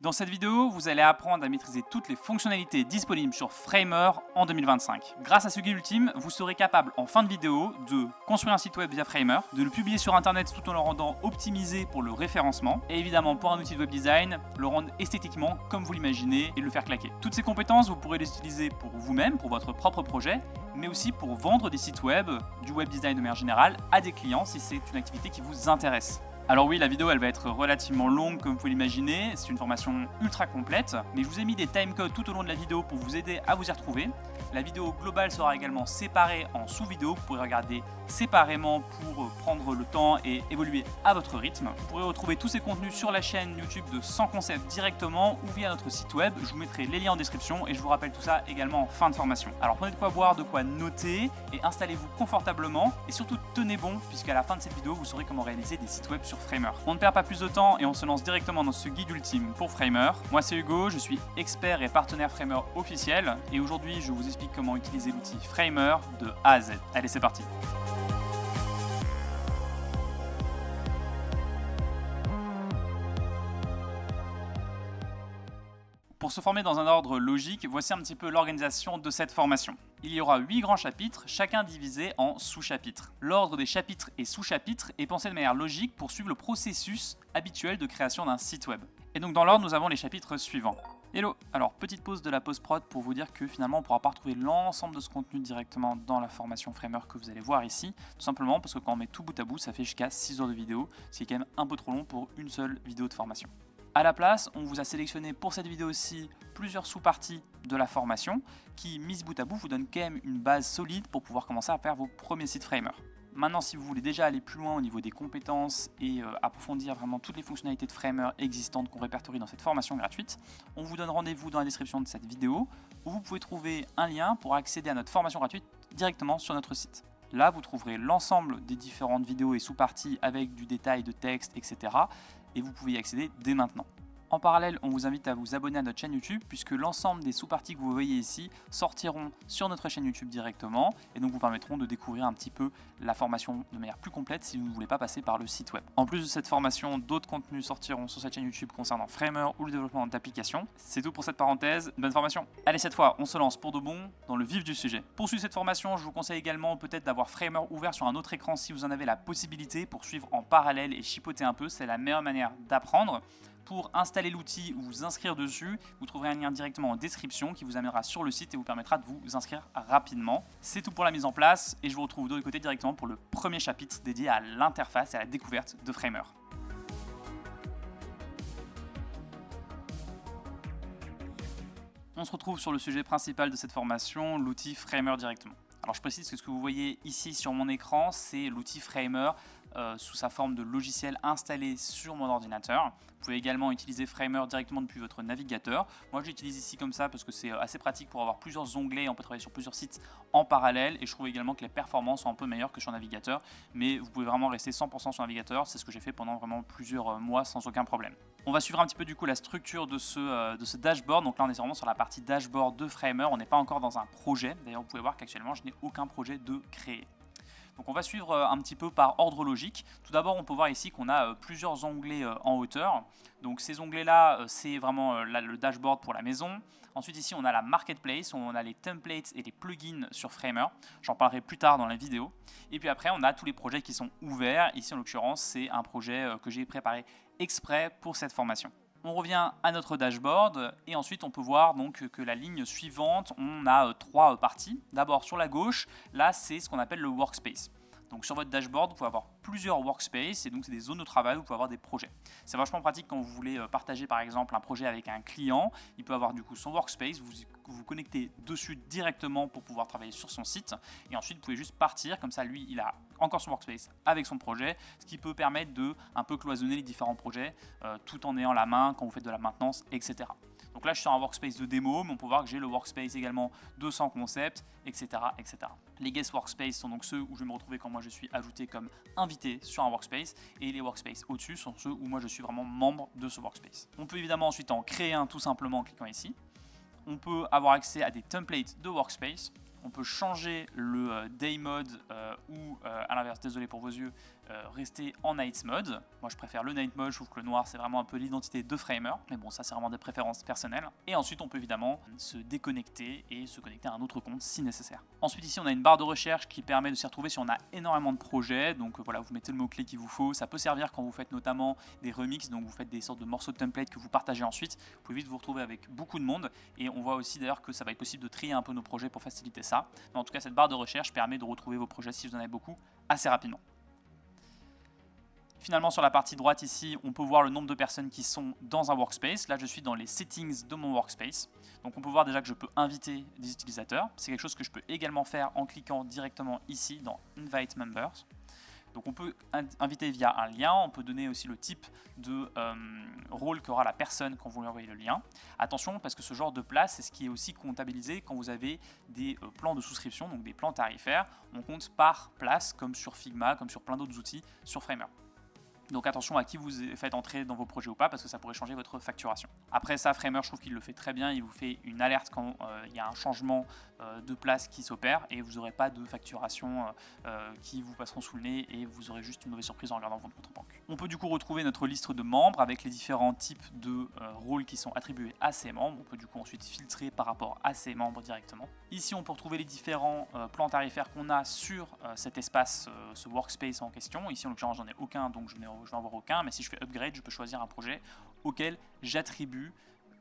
Dans cette vidéo, vous allez apprendre à maîtriser toutes les fonctionnalités disponibles sur Framer en 2025. Grâce à ce guide ultime, vous serez capable en fin de vidéo de construire un site web via Framer, de le publier sur internet tout en le rendant optimisé pour le référencement, et évidemment pour un outil de web design, le rendre esthétiquement comme vous l'imaginez et le faire claquer. Toutes ces compétences, vous pourrez les utiliser pour vous-même, pour votre propre projet, mais aussi pour vendre des sites web, du web design de manière générale, à des clients si c'est une activité qui vous intéresse. Alors oui, la vidéo elle va être relativement longue comme vous pouvez l'imaginer, c'est une formation ultra complète, mais je vous ai mis des timecodes tout au long de la vidéo pour vous aider à vous y retrouver. La vidéo globale sera également séparée en sous-vidéos, vous pourrez regarder séparément pour prendre le temps et évoluer à votre rythme. Vous pourrez retrouver tous ces contenus sur la chaîne YouTube de Sans Concept directement ou via notre site web, je vous mettrai les liens en description et je vous rappelle tout ça également en fin de formation. Alors prenez de quoi boire, de quoi noter et installez-vous confortablement et surtout tenez bon puisqu'à la fin de cette vidéo vous saurez comment réaliser des sites web sur Framer. On ne perd pas plus de temps et on se lance directement dans ce guide ultime pour Framer. Moi c'est Hugo, je suis expert et partenaire Framer officiel et aujourd'hui je vous explique comment utiliser l'outil Framer de A à Z. Allez c'est parti. Pour se former dans un ordre logique, voici un petit peu l'organisation de cette formation. Il y aura 8 grands chapitres, chacun divisé en sous-chapitres. L'ordre des chapitres et sous-chapitres est pensé de manière logique pour suivre le processus habituel de création d'un site web. Et donc dans l'ordre, nous avons les chapitres suivants. Hello! Alors petite pause de la post-prod pour vous dire que finalement on ne pourra pas retrouver l'ensemble de ce contenu directement dans la formation Framer que vous allez voir ici, tout simplement parce que quand on met tout bout à bout, ça fait jusqu'à 6 heures de vidéo, ce qui est quand même un peu trop long pour une seule vidéo de formation. À la place, on vous a sélectionné pour cette vidéo-ci plusieurs sous-parties de la formation qui, mises bout à bout, vous donnent quand même une base solide pour pouvoir commencer à faire vos premiers sites Framer. Maintenant, si vous voulez déjà aller plus loin au niveau des compétences et approfondir vraiment toutes les fonctionnalités de Framer existantes qu'on répertorie dans cette formation gratuite, on vous donne rendez-vous dans la description de cette vidéo où vous pouvez trouver un lien pour accéder à notre formation gratuite directement sur notre site. Là, vous trouverez l'ensemble des différentes vidéos et sous-parties avec du détail de texte, etc. Et vous pouvez y accéder dès maintenant. En parallèle, on vous invite à vous abonner à notre chaîne YouTube puisque l'ensemble des sous-parties que vous voyez ici sortiront sur notre chaîne YouTube directement et donc vous permettront de découvrir un petit peu la formation de manière plus complète si vous ne voulez pas passer par le site web. En plus de cette formation, d'autres contenus sortiront sur cette chaîne YouTube concernant Framer ou le développement d'applications. C'est tout pour cette parenthèse, bonne formation. Allez, cette fois, on se lance pour de bon dans le vif du sujet. Pour suivre cette formation, je vous conseille également peut-être d'avoir Framer ouvert sur un autre écran si vous en avez la possibilité pour suivre en parallèle et chipoter un peu, c'est la meilleure manière d'apprendre. Pour installer l'outil ou vous inscrire dessus, vous trouverez un lien directement en description qui vous amènera sur le site et vous permettra de vous inscrire rapidement. C'est tout pour la mise en place et je vous retrouve de l'autre côté directement pour le premier chapitre dédié à l'interface et à la découverte de Framer. On se retrouve sur le sujet principal de cette formation, l'outil Framer directement. Alors je précise que ce que vous voyez ici sur mon écran, c'est l'outil Framer sous sa forme de logiciel installé sur mon ordinateur. Vous pouvez également utiliser Framer directement depuis votre navigateur. Moi je l'utilise ici comme ça parce que c'est assez pratique pour avoir plusieurs onglets et on peut travailler sur plusieurs sites en parallèle et je trouve également que les performances sont un peu meilleures que sur navigateur, mais vous pouvez vraiment rester 100% sur navigateur, c'est ce que j'ai fait pendant vraiment plusieurs mois sans aucun problème. On va suivre un petit peu du coup la structure de ce dashboard, donc là on est vraiment sur la partie dashboard de Framer, on n'est pas encore dans un projet, d'ailleurs vous pouvez voir qu'actuellement je n'ai aucun projet de créer. Donc on va suivre un petit peu par ordre logique. Tout d'abord, on peut voir ici qu'on a plusieurs onglets en hauteur. Donc ces onglets-là, c'est vraiment le dashboard pour la maison. Ensuite ici, on a la marketplace, on a les templates et les plugins sur Framer. J'en parlerai plus tard dans la vidéo. Et puis après, on a tous les projets qui sont ouverts. Ici, en l'occurrence, c'est un projet que j'ai préparé exprès pour cette formation. On revient à notre dashboard et ensuite on peut voir donc que la ligne suivante, on a trois parties. D'abord sur la gauche, là c'est ce qu'on appelle le workspace. Donc sur votre dashboard, vous pouvez avoir plusieurs workspaces et donc c'est des zones de travail où vous pouvez avoir des projets. C'est vachement pratique quand vous voulez partager par exemple un projet avec un client. Il peut avoir du coup son workspace, vous vous connectez dessus directement pour pouvoir travailler sur son site et ensuite vous pouvez juste partir, comme ça lui il a encore son workspace avec son projet, ce qui peut permettre de un peu cloisonner les différents projets tout en ayant la main quand vous faites de la maintenance, etc. Donc là je suis sur un workspace de démo, mais on peut voir que j'ai le workspace également de Sans Concept, etc., etc. Les guest workspace sont donc ceux où je vais me retrouver quand moi je suis ajouté comme invité sur un workspace, et les workspaces au-dessus sont ceux où moi je suis vraiment membre de ce workspace. On peut évidemment ensuite en créer un tout simplement en cliquant ici. On peut avoir accès à des templates de workspace. On peut changer le day mode ou à l'inverse, désolé pour vos yeux, rester en night mode. Moi je préfère le night mode, je trouve que le noir c'est vraiment un peu l'identité de Framer, mais bon ça c'est vraiment des préférences personnelles. Et ensuite on peut évidemment se déconnecter et se connecter à un autre compte si nécessaire. Ensuite ici on a une barre de recherche qui permet de s'y retrouver si on a énormément de projets, donc voilà vous mettez le mot-clé qu'il vous faut, ça peut servir quand vous faites notamment des remixes, donc vous faites des sortes de morceaux de template que vous partagez ensuite, vous pouvez vite vous retrouver avec beaucoup de monde et on voit aussi d'ailleurs que ça va être possible de trier un peu nos projets pour faciliter ça. Mais en tout cas cette barre de recherche permet de retrouver vos projets si vous en avez beaucoup assez rapidement. Finalement sur la partie droite ici on peut voir le nombre de personnes qui sont dans un workspace. Là je suis dans les settings de mon workspace, donc on peut voir déjà que je peux inviter des utilisateurs. C'est quelque chose que je peux également faire en cliquant directement ici dans Invite Members. Donc on peut inviter via un lien, on peut donner aussi le type de rôle qu'aura la personne quand vous lui envoyez le lien. Attention parce que ce genre de place, c'est ce qui est aussi comptabilisé quand vous avez des plans de souscription, donc des plans tarifaires. On compte par place comme sur Figma, comme sur plein d'autres outils sur Framer. Donc attention à qui vous faites entrer dans vos projets ou pas parce que ça pourrait changer votre facturation. Après ça, Framer, je trouve qu'il le fait très bien. Il vous fait une alerte quand il y a un changement de place qui s'opère et vous n'aurez pas de facturation qui vous passeront sous le nez et vous aurez juste une mauvaise surprise en regardant votre compte banque. On peut du coup retrouver notre liste de membres avec les différents types de rôles qui sont attribués à ces membres. On peut du coup ensuite filtrer par rapport à ces membres directement. Ici, on peut retrouver les différents plans tarifaires qu'on a sur cet espace, ce workspace en question. Ici, en l'occurrence, j'en ai aucun, donc je vais en avoir aucun, mais si je fais upgrade, je peux choisir un projet auquel j'attribue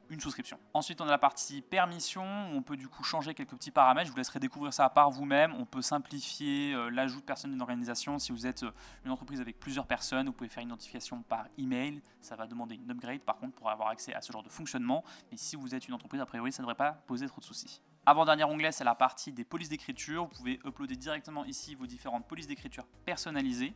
une souscription. Ensuite, on a la partie permission, où on peut du coup changer quelques petits paramètres. Je vous laisserai découvrir ça par vous-même. On peut simplifier l'ajout de personnes d'une organisation. Si vous êtes une entreprise avec plusieurs personnes, vous pouvez faire une notification par email. Ça va demander une upgrade par contre pour avoir accès à ce genre de fonctionnement. Mais si vous êtes une entreprise, a priori, ça ne devrait pas poser trop de soucis. Avant-dernier onglet, c'est la partie des polices d'écriture. Vous pouvez uploader directement ici vos différentes polices d'écriture personnalisées.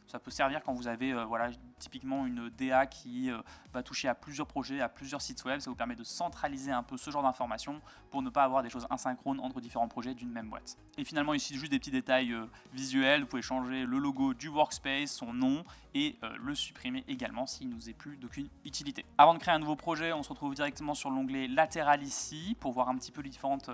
Ça peut servir quand vous avez voilà, typiquement une DA qui va toucher à plusieurs projets, à plusieurs sites web. Ça vous permet de centraliser un peu ce genre d'informations pour ne pas avoir des choses asynchrones entre différents projets d'une même boîte. Et finalement ici juste des petits détails visuels. Vous pouvez changer le logo du workspace, son nom et le supprimer également s'il ne nous est plus d'aucune utilité. Avant de créer un nouveau projet, on se retrouve directement sur l'onglet latéral ici pour voir un petit peu les différentes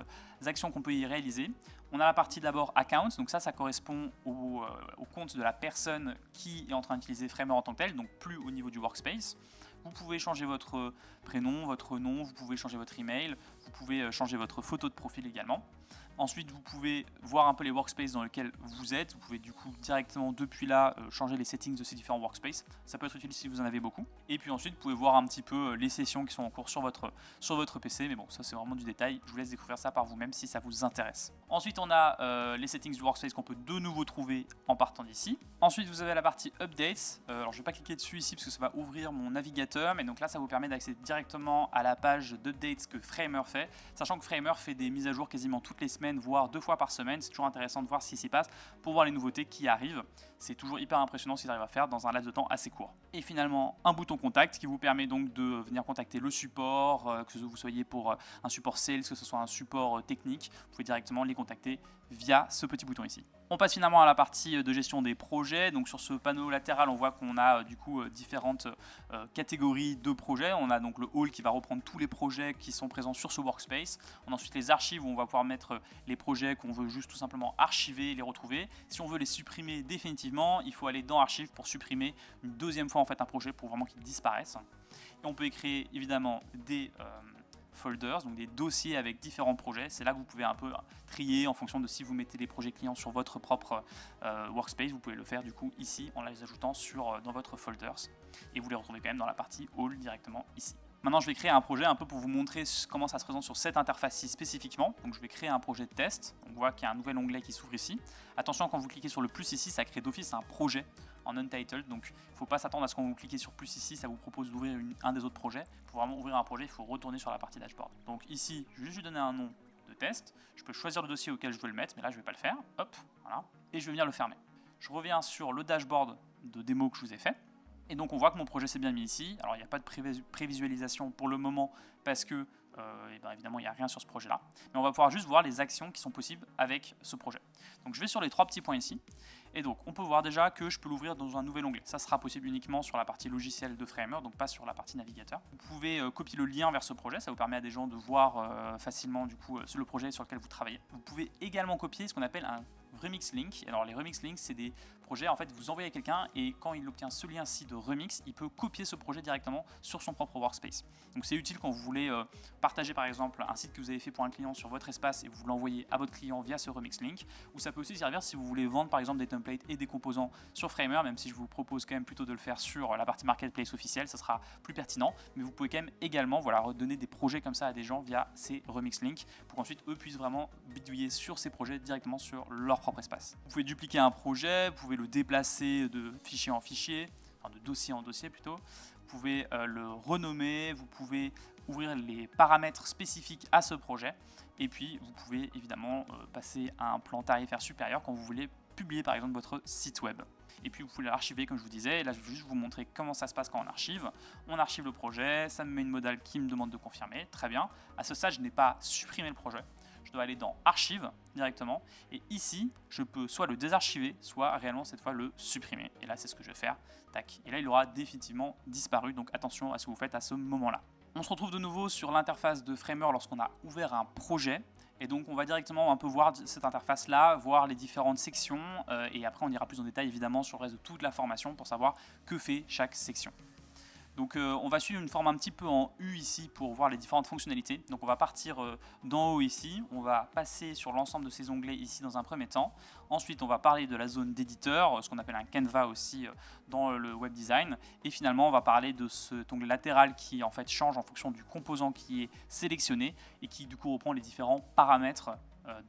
actions qu'on peut y réaliser. On a la partie d'abord account, donc ça correspond au compte de la personne qui est en train d'utiliser Framer en tant que tel, donc plus au niveau du workspace. Vous pouvez changer votre prénom, votre nom, vous pouvez changer votre email, vous pouvez changer votre photo de profil également. Ensuite, vous pouvez voir un peu les workspaces dans lesquels vous êtes. Vous pouvez du coup directement depuis là changer les settings de ces différents workspaces. Ça peut être utile si vous en avez beaucoup. Et puis ensuite, vous pouvez voir un petit peu les sessions qui sont en cours sur votre PC. Mais bon, ça c'est vraiment du détail. Je vous laisse découvrir ça par vous-même si ça vous intéresse. Ensuite, on a les settings du workspace qu'on peut de nouveau trouver en partant d'ici. Ensuite, vous avez la partie Updates. Alors, je ne vais pas cliquer dessus ici parce que ça va ouvrir mon navigateur. Mais donc là, ça vous permet d'accéder directement à la page d'Updates que Framer fait. Sachant que Framer fait des mises à jour quasiment toutes les semaines, voire 2 fois par semaine. C'est toujours intéressant de voir ce qui s'y passe pour voir les nouveautés qui arrivent. C'est toujours hyper impressionnant ce qu'ils arrivent à faire dans un laps de temps assez court. Et finalement, un bouton contact qui vous permet donc de venir contacter le support, que vous soyez pour un support sales, que ce soit un support technique. Vous pouvez directement les contacter via ce petit bouton ici. On passe finalement à la partie de gestion des projets. Donc sur ce panneau latéral, on voit qu'on a du coup différentes catégories de projets. On a donc le hall qui va reprendre tous les projets qui sont présents sur ce workspace. On a ensuite les archives où on va pouvoir mettre les projets qu'on veut juste tout simplement archiver et les retrouver. Si on veut les supprimer définitivement, il faut aller dans archives pour supprimer une deuxième fois en fait un projet pour vraiment qu'il disparaisse. Et on peut créer évidemment des folders, donc des dossiers avec différents projets. C'est là que vous pouvez un peu trier en fonction de si vous mettez les projets clients sur votre propre workspace. Vous pouvez le faire du coup ici en les ajoutant dans votre folders et vous les retrouvez quand même dans la partie All directement ici. Maintenant, je vais créer un projet un peu pour vous montrer comment ça se présente sur cette interface-ci spécifiquement. Donc, je vais créer un projet de test. On voit qu'il y a un nouvel onglet qui s'ouvre ici. Attention, quand vous cliquez sur le plus ici, ça crée d'office un projet en untitled. Donc, il ne faut pas s'attendre à ce que quand vous cliquez sur plus ici, ça vous propose d'ouvrir un des autres projets. Pour vraiment ouvrir un projet, il faut retourner sur la partie dashboard. Donc ici, je vais juste lui donner un nom de test. Je peux choisir le dossier auquel je veux le mettre, mais là, je ne vais pas le faire. Hop, voilà. Et je vais venir le fermer. Je reviens sur le dashboard de démo que je vous ai fait. Et donc on voit que mon projet s'est bien mis ici. Alors il n'y a pas de prévisualisation pour le moment parce que évidemment il n'y a rien sur ce projet là. Mais on va pouvoir juste voir les actions qui sont possibles avec ce projet. Donc je vais sur les 3 petits points ici. Et donc on peut voir déjà que je peux l'ouvrir dans un nouvel onglet. Ça sera possible uniquement sur la partie logicielle de Framer, donc pas sur la partie navigateur. Vous pouvez copier le lien vers ce projet, ça vous permet à des gens de voir facilement du coup le projet sur lequel vous travaillez. Vous pouvez également copier ce qu'on appelle un remix link. Alors les remix links, c'est des projet, en fait, vous envoyez à quelqu'un et quand il obtient ce lien-ci de Remix, il peut copier ce projet directement sur son propre workspace. Donc c'est utile quand vous voulez partager par exemple un site que vous avez fait pour un client sur votre espace et vous l'envoyez à votre client via ce Remix Link, ou ça peut aussi servir si vous voulez vendre par exemple des templates et des composants sur Framer, même si je vous propose quand même plutôt de le faire sur la partie marketplace officielle, ça sera plus pertinent, mais vous pouvez quand même également redonner des projets comme ça à des gens via ces Remix Links pour qu'ensuite eux puissent vraiment bidouiller sur ces projets directement sur leur propre espace. Vous pouvez dupliquer un projet, vous pouvez le déplacer de fichier en fichier, enfin de dossier en dossier plutôt, vous pouvez le renommer, vous pouvez ouvrir les paramètres spécifiques à ce projet et puis vous pouvez évidemment passer à un plan tarifaire supérieur quand vous voulez publier par exemple votre site web. Et puis vous pouvez l'archiver comme je vous disais, et là je vais juste vous montrer comment ça se passe quand on archive. On archive le projet, ça me met une modale qui me demande de confirmer, très bien. À ce stade je n'ai pas supprimé le projet, je dois aller dans archive directement, et ici je peux soit le désarchiver, soit réellement cette fois le supprimer. Et là c'est ce que je vais faire, tac. Et là il aura définitivement disparu, donc attention à ce que vous faites à ce moment-là. On se retrouve de nouveau sur l'interface de Framer lorsqu'on a ouvert un projet. Et donc on va directement un peu voir cette interface là, voir les différentes sections et après on ira plus en détail évidemment sur le reste de toute la formation pour savoir que fait chaque section. Donc on va suivre une forme un petit peu en U ici pour voir les différentes fonctionnalités. Donc on va partir d'en haut ici, on va passer sur l'ensemble de ces onglets ici dans un premier temps. Ensuite on va parler de la zone d'éditeur, ce qu'on appelle un canevas aussi dans le web design. Et finalement on va parler de cet onglet latéral qui en fait change en fonction du composant qui est sélectionné et qui du coup reprend les différents paramètres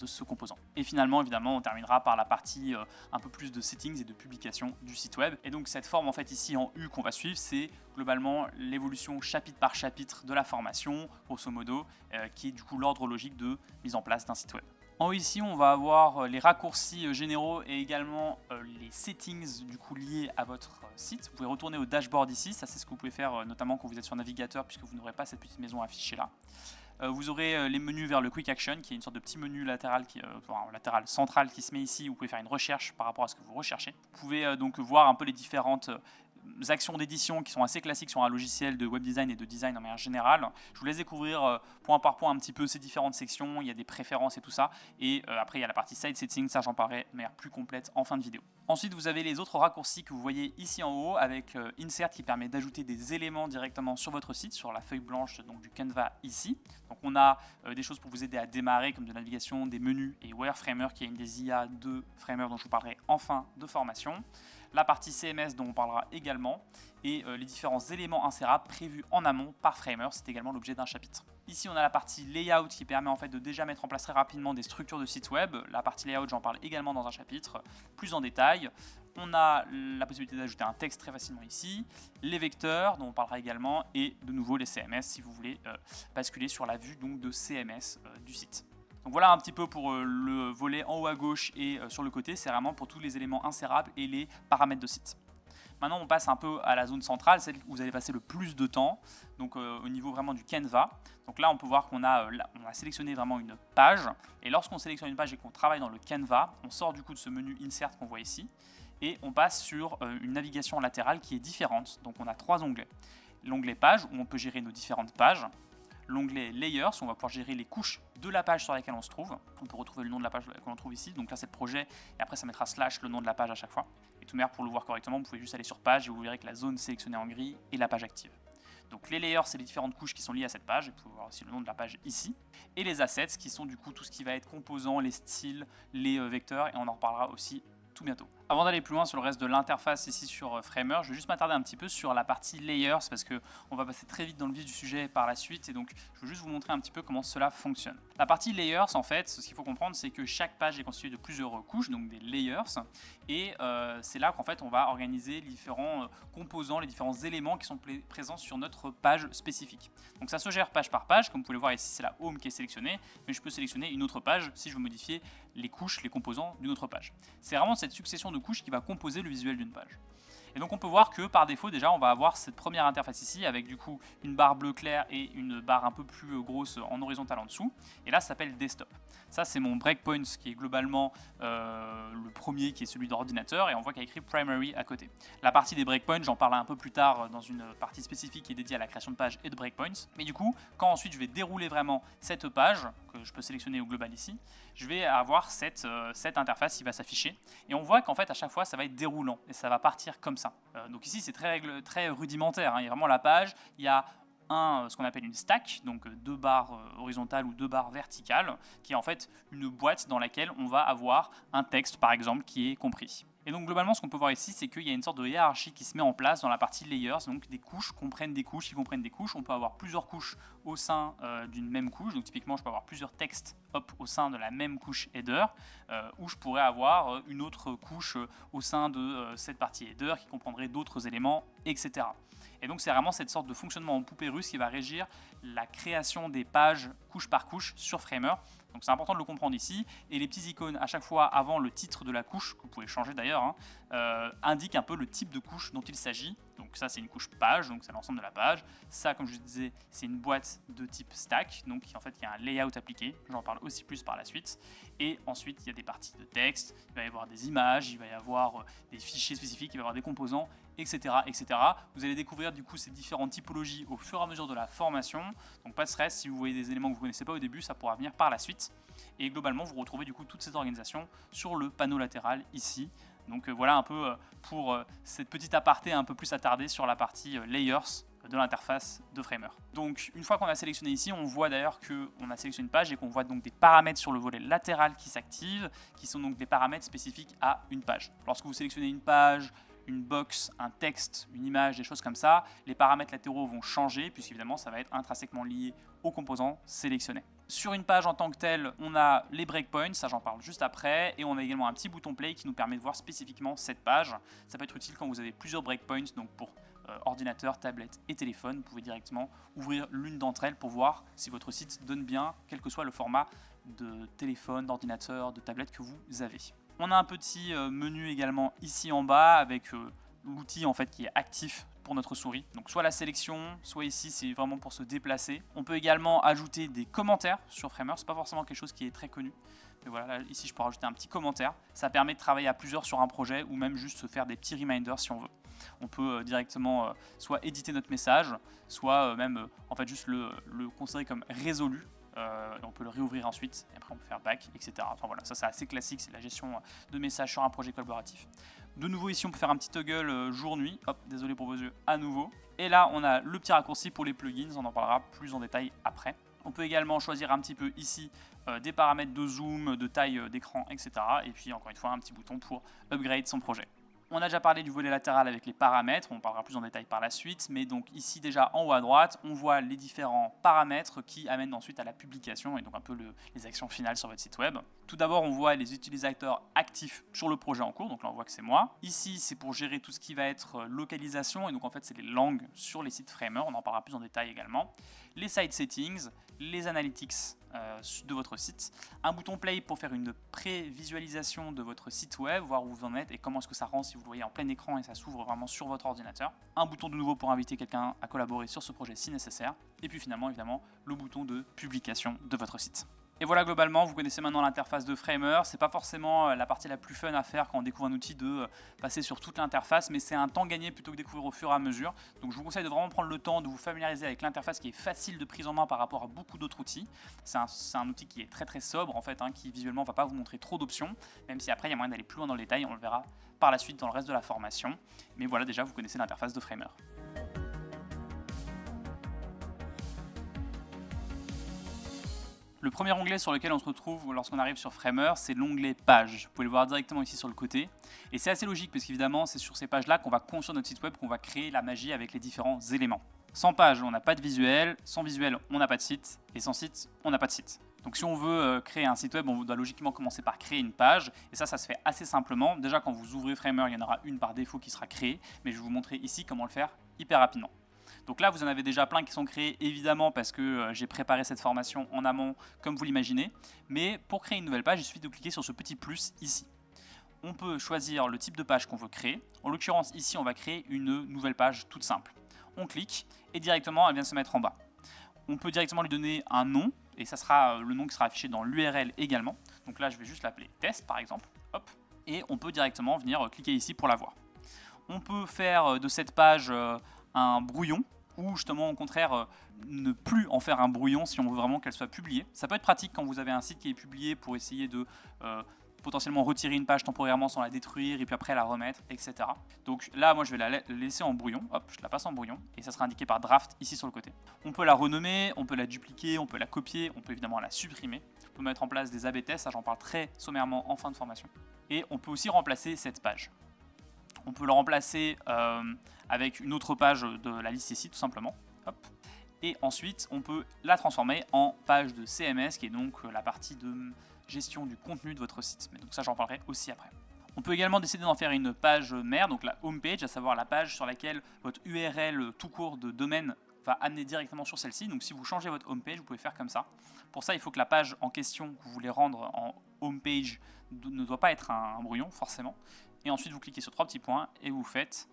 de ce composant. Et finalement, évidemment, on terminera par la partie un peu plus de settings et de publication du site web. Et donc cette forme en fait ici en U qu'on va suivre, c'est globalement l'évolution chapitre par chapitre de la formation, grosso modo, qui est du coup l'ordre logique de mise en place d'un site web. En haut ici, on va avoir les raccourcis généraux et également les settings du coup liés à votre site. Vous pouvez retourner au dashboard ici, ça c'est ce que vous pouvez faire notamment quand vous êtes sur navigateur puisque vous n'aurez pas cette petite maison affichée là. Vous aurez les menus vers le Quick Action, qui est une sorte de petit menu latéral, latéral central qui se met ici. Vous pouvez faire une recherche par rapport à ce que vous recherchez. Vous pouvez donc voir un peu les différentes actions d'édition qui sont assez classiques sur un logiciel de web design et de design en manière générale. Je vous laisse découvrir point par point un petit peu ces différentes sections, il y a des préférences et tout ça, et après il y a la partie side setting, ça j'en parlerai de manière plus complète en fin de vidéo. Ensuite vous avez les autres raccourcis que vous voyez ici en haut avec Insert qui permet d'ajouter des éléments directement sur votre site, sur la feuille blanche donc, du Canva ici. Donc on a des choses pour vous aider à démarrer comme de la navigation, des menus et Wireframer qui est une des IA de Framer dont je vous parlerai en fin de formation. La partie CMS dont on parlera également et les différents éléments insérables prévus en amont par Framer, c'est également l'objet d'un chapitre. Ici on a la partie layout qui permet en fait de déjà mettre en place très rapidement des structures de site web. La partie layout j'en parle également dans un chapitre plus en détail. On a la possibilité d'ajouter un texte très facilement ici, les vecteurs dont on parlera également et de nouveau les CMS si vous voulez basculer sur la vue donc, de CMS du site. Donc voilà un petit peu pour le volet en haut à gauche et sur le côté, c'est vraiment pour tous les éléments insérables et les paramètres de site. Maintenant on passe un peu à la zone centrale, celle où vous allez passer le plus de temps, donc au niveau vraiment du Canva. Donc là on peut voir qu'on a sélectionné vraiment une page, et lorsqu'on sélectionne une page et qu'on travaille dans le Canva, on sort du coup de ce menu Insert qu'on voit ici, et on passe sur une navigation latérale qui est différente. Donc on a trois onglets. L'onglet page où on peut gérer nos différentes pages, l'onglet Layers, où on va pouvoir gérer les couches de la page sur laquelle on se trouve. On peut retrouver le nom de la page que l'on trouve ici. Donc là, c'est le projet. Et après, ça mettra slash le nom de la page à chaque fois. Et tout manière, pour le voir correctement, vous pouvez juste aller sur page et vous verrez que la zone sélectionnée en gris est la page active. Donc les layers, c'est les différentes couches qui sont liées à cette page. Et vous pouvez voir aussi le nom de la page ici. Et les assets, qui sont du coup tout ce qui va être composants, les styles, les vecteurs. Et on en reparlera aussi tout bientôt. Avant d'aller plus loin sur le reste de l'interface ici sur Framer, je vais juste m'attarder un petit peu sur la partie Layers parce qu'on va passer très vite dans le vif du sujet par la suite et donc je veux juste vous montrer un petit peu comment cela fonctionne. La partie Layers en fait, ce qu'il faut comprendre c'est que chaque page est constituée de plusieurs couches, donc des layers et c'est là qu'en fait on va organiser les différents composants, les différents éléments qui sont présents sur notre page spécifique. Donc ça se gère page par page, comme vous pouvez le voir ici c'est la home qui est sélectionnée, mais je peux sélectionner une autre page si je veux modifier les couches, les composants d'une autre page. C'est vraiment cette succession de couches qui va composer le visuel d'une page. Et donc on peut voir que par défaut déjà on va avoir cette première interface ici avec du coup une barre bleu clair et une barre un peu plus grosse en horizontal en dessous. Et là ça s'appelle desktop. Ça c'est mon breakpoint qui est globalement le premier qui est celui d'ordinateur et on voit qu'il y a écrit primary à côté. La partie des breakpoints j'en parlerai un peu plus tard dans une partie spécifique qui est dédiée à la création de pages et de breakpoints. Mais du coup quand ensuite je vais dérouler vraiment cette page que je peux sélectionner au global ici, je vais avoir cette interface qui va s'afficher et on voit qu'en fait à chaque fois ça va être déroulant et ça va partir comme ça. Donc ici c'est très rudimentaire, hein. Il y a vraiment la page, il y a ce qu'on appelle une stack, donc 2 barres horizontales ou 2 barres verticales, qui est en fait une boîte dans laquelle on va avoir un texte par exemple qui est compris. Et donc globalement ce qu'on peut voir ici c'est qu'il y a une sorte de hiérarchie qui se met en place dans la partie layers, donc des couches comprennent des couches qui comprennent des couches. On peut avoir plusieurs couches au sein d'une même couche, donc typiquement je peux avoir plusieurs textes au sein de la même couche header, ou je pourrais avoir une autre couche au sein de cette partie header qui comprendrait d'autres éléments, etc. Et donc c'est vraiment cette sorte de fonctionnement en poupée russe qui va régir la création des pages couche par couche sur Framer. Donc c'est important de le comprendre ici. Et les petits icônes à chaque fois avant le titre de la couche, que vous pouvez changer d'ailleurs, indiquent un peu le type de couche dont il s'agit. Donc ça c'est une couche page, donc c'est l'ensemble de la page. Ça comme je disais c'est une boîte de type stack, donc en fait il y a un layout appliqué, j'en parle aussi plus par la suite. Et ensuite il y a des parties de texte, il va y avoir des images, il va y avoir des fichiers spécifiques, il va y avoir des composants, etc., etc. Vous allez découvrir du coup ces différentes typologies au fur et à mesure de la formation. Donc pas de stress, si vous voyez des éléments que vous ne connaissez pas au début, ça pourra venir par la suite. Et globalement, vous retrouvez du coup toute cette organisation sur le panneau latéral ici. Donc voilà un peu pour cette petite aparté un peu plus attardée sur la partie layers de l'interface de Framer. Donc une fois qu'on a sélectionné ici, on voit d'ailleurs qu'on a sélectionné une page et qu'on voit donc des paramètres sur le volet latéral qui s'activent, qui sont donc des paramètres spécifiques à une page. Lorsque vous sélectionnez une page, une box, un texte, une image, des choses comme ça, les paramètres latéraux vont changer puisqu'évidemment ça va être intrinsèquement lié aux composants sélectionnés. Sur une page en tant que telle, on a les breakpoints, ça j'en parle juste après, et on a également un petit bouton play qui nous permet de voir spécifiquement cette page. Ça peut être utile quand vous avez plusieurs breakpoints, donc pour ordinateur, tablette et téléphone, vous pouvez directement ouvrir l'une d'entre elles pour voir si votre site donne bien, quel que soit le format de téléphone, d'ordinateur, de tablette que vous avez. On a un petit menu également ici en bas avec l'outil en fait qui est actif pour notre souris. Donc soit la sélection, soit ici c'est vraiment pour se déplacer. On peut également ajouter des commentaires sur Framer, c'est pas forcément quelque chose qui est très connu. Mais voilà, là, ici je peux rajouter un petit commentaire. Ça permet de travailler à plusieurs sur un projet ou même juste se faire des petits reminders si on veut. On peut directement soit éditer notre message, soit même en fait juste le considérer comme résolu. On peut le réouvrir ensuite, et après on peut faire back, etc. Enfin voilà, ça c'est assez classique, c'est la gestion de messages sur un projet collaboratif. De nouveau ici on peut faire un petit toggle jour-nuit, hop, désolé pour vos yeux à nouveau. Et là on a le petit raccourci pour les plugins, on en parlera plus en détail après. On peut également choisir un petit peu ici des paramètres de zoom, de taille d'écran, etc. Et puis encore une fois un petit bouton pour upgrade son projet. On a déjà parlé du volet latéral avec les paramètres, on parlera plus en détail par la suite, mais donc ici déjà en haut à droite, on voit les différents paramètres qui amènent ensuite à la publication et donc un peu les actions finales sur votre site web. Tout d'abord, on voit les utilisateurs actifs sur le projet en cours, donc là on voit que c'est moi. Ici, c'est pour gérer tout ce qui va être localisation et donc en fait c'est les langues sur les sites Framer, on en parlera plus en détail également. Les site settings, les analytics de votre site, un bouton play pour faire une pré-visualisation de votre site web, voir où vous en êtes et comment est-ce que ça rend si vous le voyez en plein écran et ça s'ouvre vraiment sur votre ordinateur, un bouton de nouveau pour inviter quelqu'un à collaborer sur ce projet si nécessaire, et puis finalement évidemment le bouton de publication de votre site. Et voilà, globalement, vous connaissez maintenant l'interface de Framer. C'est pas forcément la partie la plus fun à faire quand on découvre un outil de passer sur toute l'interface, mais c'est un temps gagné plutôt que découvrir au fur et à mesure. Donc je vous conseille de vraiment prendre le temps de vous familiariser avec l'interface qui est facile de prise en main par rapport à beaucoup d'autres outils. C'est un outil qui est très sobre en fait, qui visuellement va pas vous montrer trop d'options, même si après il y a moyen d'aller plus loin dans le détail, on le verra par la suite dans le reste de la formation. Mais voilà, déjà vous connaissez l'interface de Framer. Le premier onglet sur lequel on se retrouve lorsqu'on arrive sur Framer, c'est l'onglet Pages. Vous pouvez le voir directement ici sur le côté. Et c'est assez logique parce qu'évidemment, c'est sur ces pages-là qu'on va construire notre site web, qu'on va créer la magie avec les différents éléments. Sans page, on n'a pas de visuel. Sans visuel, on n'a pas de site. Et sans site, on n'a pas de site. Donc si on veut créer un site web, on doit logiquement commencer par créer une page. Et ça se fait assez simplement. Déjà, quand vous ouvrez Framer, il y en aura une par défaut qui sera créée. Mais je vais vous montrer ici comment le faire hyper rapidement. Donc là, vous en avez déjà plein qui sont créés, évidemment, parce que j'ai préparé cette formation en amont, comme vous l'imaginez. Mais pour créer une nouvelle page, il suffit de cliquer sur ce petit plus ici. on peut choisir le type de page qu'on veut créer. En l'occurrence, ici, on va créer une nouvelle page toute simple. On clique et directement, elle vient de se mettre en bas. On peut directement lui donner un nom et ça sera le nom qui sera affiché dans l'URL également. Donc là, je vais juste l'appeler test par exemple. Hop. Et on peut directement venir cliquer ici pour la voir. On peut faire de cette page un brouillon ou justement au contraire ne plus en faire un brouillon si on veut vraiment qu'elle soit publiée. Ça peut être pratique quand vous avez un site qui est publié pour essayer de potentiellement retirer une page temporairement sans la détruire et puis après la remettre, etc. Donc là, moi je vais la laisser en brouillon, hop, je la passe en brouillon et ça sera indiqué par draft ici sur le côté. On peut la renommer, on peut la dupliquer, on peut la copier, on peut évidemment la supprimer. On peut mettre en place des AB tests, ça j'en parle très sommairement en fin de formation. Et on peut aussi remplacer cette page. On peut le remplacer avec une autre page de la liste ici tout simplement. Hop. Et ensuite, on peut la transformer en page de CMS qui est donc la partie de gestion du contenu de votre site. Mais donc ça, j'en parlerai aussi après. On peut également décider d'en faire une page mère, donc la home page, à savoir la page sur laquelle votre URL tout court de domaine va amener directement sur celle-ci. Donc si vous changez votre home page, vous pouvez faire comme ça. Pour ça, il faut que la page en question que vous voulez rendre en home page ne doit pas être un brouillon, forcément. Et ensuite, vous cliquez sur 3 petits points et vous faites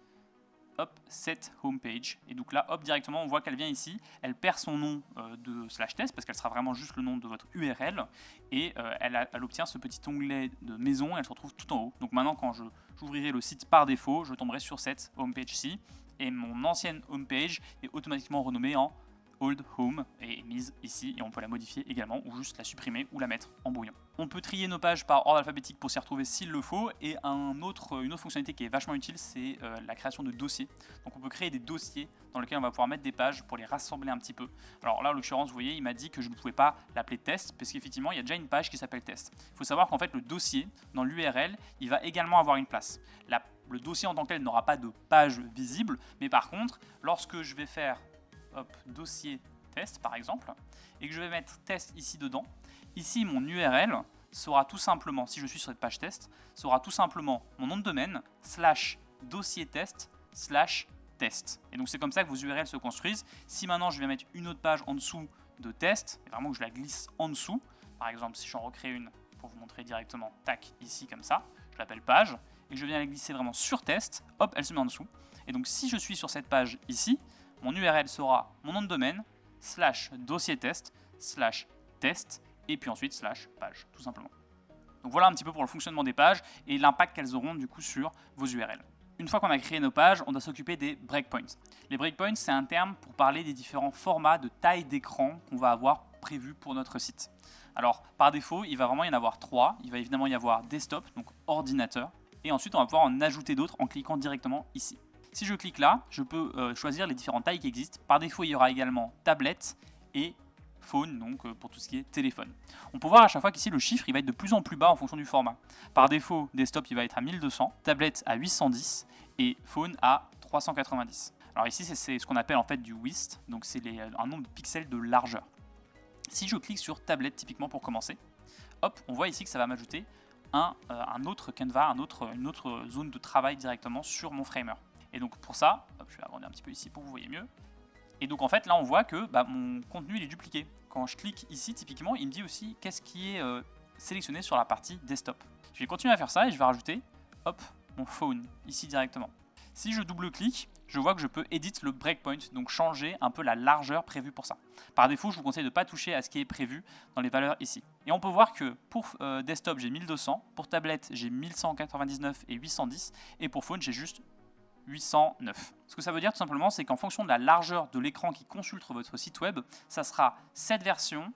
hop, set homepage. Et donc là, hop, directement, on voit qu'elle vient ici. Elle perd son nom de /test parce qu'elle sera vraiment juste le nom de votre URL. Et elle obtient ce petit onglet de maison et elle se retrouve tout en haut. Donc maintenant, quand j'ouvrirai le site par défaut, je tomberai sur cette homepage-ci. Et mon ancienne homepage est automatiquement renommée en Old Home et est mise ici et on peut la modifier également ou juste la supprimer ou la mettre en brouillon. On peut trier nos pages par ordre alphabétique pour s'y retrouver s'il le faut et une autre fonctionnalité qui est vachement utile, c'est la création de dossiers. Donc on peut créer des dossiers dans lesquels on va pouvoir mettre des pages pour les rassembler un petit peu. Alors là en l'occurrence vous voyez il m'a dit que je ne pouvais pas l'appeler test parce qu'effectivement il y a déjà une page qui s'appelle test. Il faut savoir qu'en fait le dossier dans l'URL il va également avoir une place. Le dossier en tant que tel n'aura pas de page visible mais par contre lorsque je vais faire hop, dossier test par exemple, et que je vais mettre test ici dedans, ici mon URL sera tout simplement, si je suis sur cette page test, sera tout simplement mon nom de domaine /dossier test /test. Et donc c'est comme ça que vos URL se construisent. Si maintenant je vais mettre une autre page en dessous de test, et vraiment que je la glisse en dessous, par exemple si j'en recrée une pour vous montrer directement, tac, ici comme ça, je l'appelle page, et je viens la glisser vraiment sur test, hop, elle se met en dessous. Et donc si je suis sur cette page ici, mon URL sera mon nom de domaine /dossier test /test et puis ensuite /page tout simplement. Donc voilà un petit peu pour le fonctionnement des pages et l'impact qu'elles auront du coup sur vos URL. Une fois qu'on a créé nos pages, on doit s'occuper des breakpoints. Les breakpoints, c'est un terme pour parler des différents formats de taille d'écran qu'on va avoir prévus pour notre site. Alors par défaut, il va vraiment y en avoir 3. Il va évidemment y avoir desktop, donc ordinateur, et ensuite on va pouvoir en ajouter d'autres en cliquant directement ici. Si je clique là, je peux choisir les différentes tailles qui existent. Par défaut, il y aura également tablette et phone, donc pour tout ce qui est téléphone. On peut voir à chaque fois qu'ici le chiffre il va être de plus en plus bas en fonction du format. Par défaut, desktop il va être à 1200, tablette à 810 et phone à 390. Alors ici c'est ce qu'on appelle en fait du width, donc c'est un nombre de pixels de largeur. Si je clique sur tablette typiquement pour commencer, hop, on voit ici que ça va m'ajouter un autre canevas, une autre zone de travail directement sur mon framer. Et donc pour ça, hop, je vais agrandir un petit peu ici pour que vous voyez mieux. Et donc en fait là on voit que mon contenu il est dupliqué. Quand je clique ici typiquement il me dit aussi qu'est-ce qui est sélectionné sur la partie desktop. Je vais continuer à faire ça et je vais rajouter hop, mon phone ici directement. Si je double-clique, je vois que je peux edit le breakpoint, donc changer un peu la largeur prévue pour ça. Par défaut, je vous conseille de ne pas toucher à ce qui est prévu dans les valeurs ici. Et on peut voir que pour desktop, j'ai 1200, pour tablette, j'ai 1199 et 810, et pour phone, j'ai juste 809. Ce que ça veut dire tout simplement, c'est qu'en fonction de la largeur de l'écran qui consulte votre site web, ça sera cette version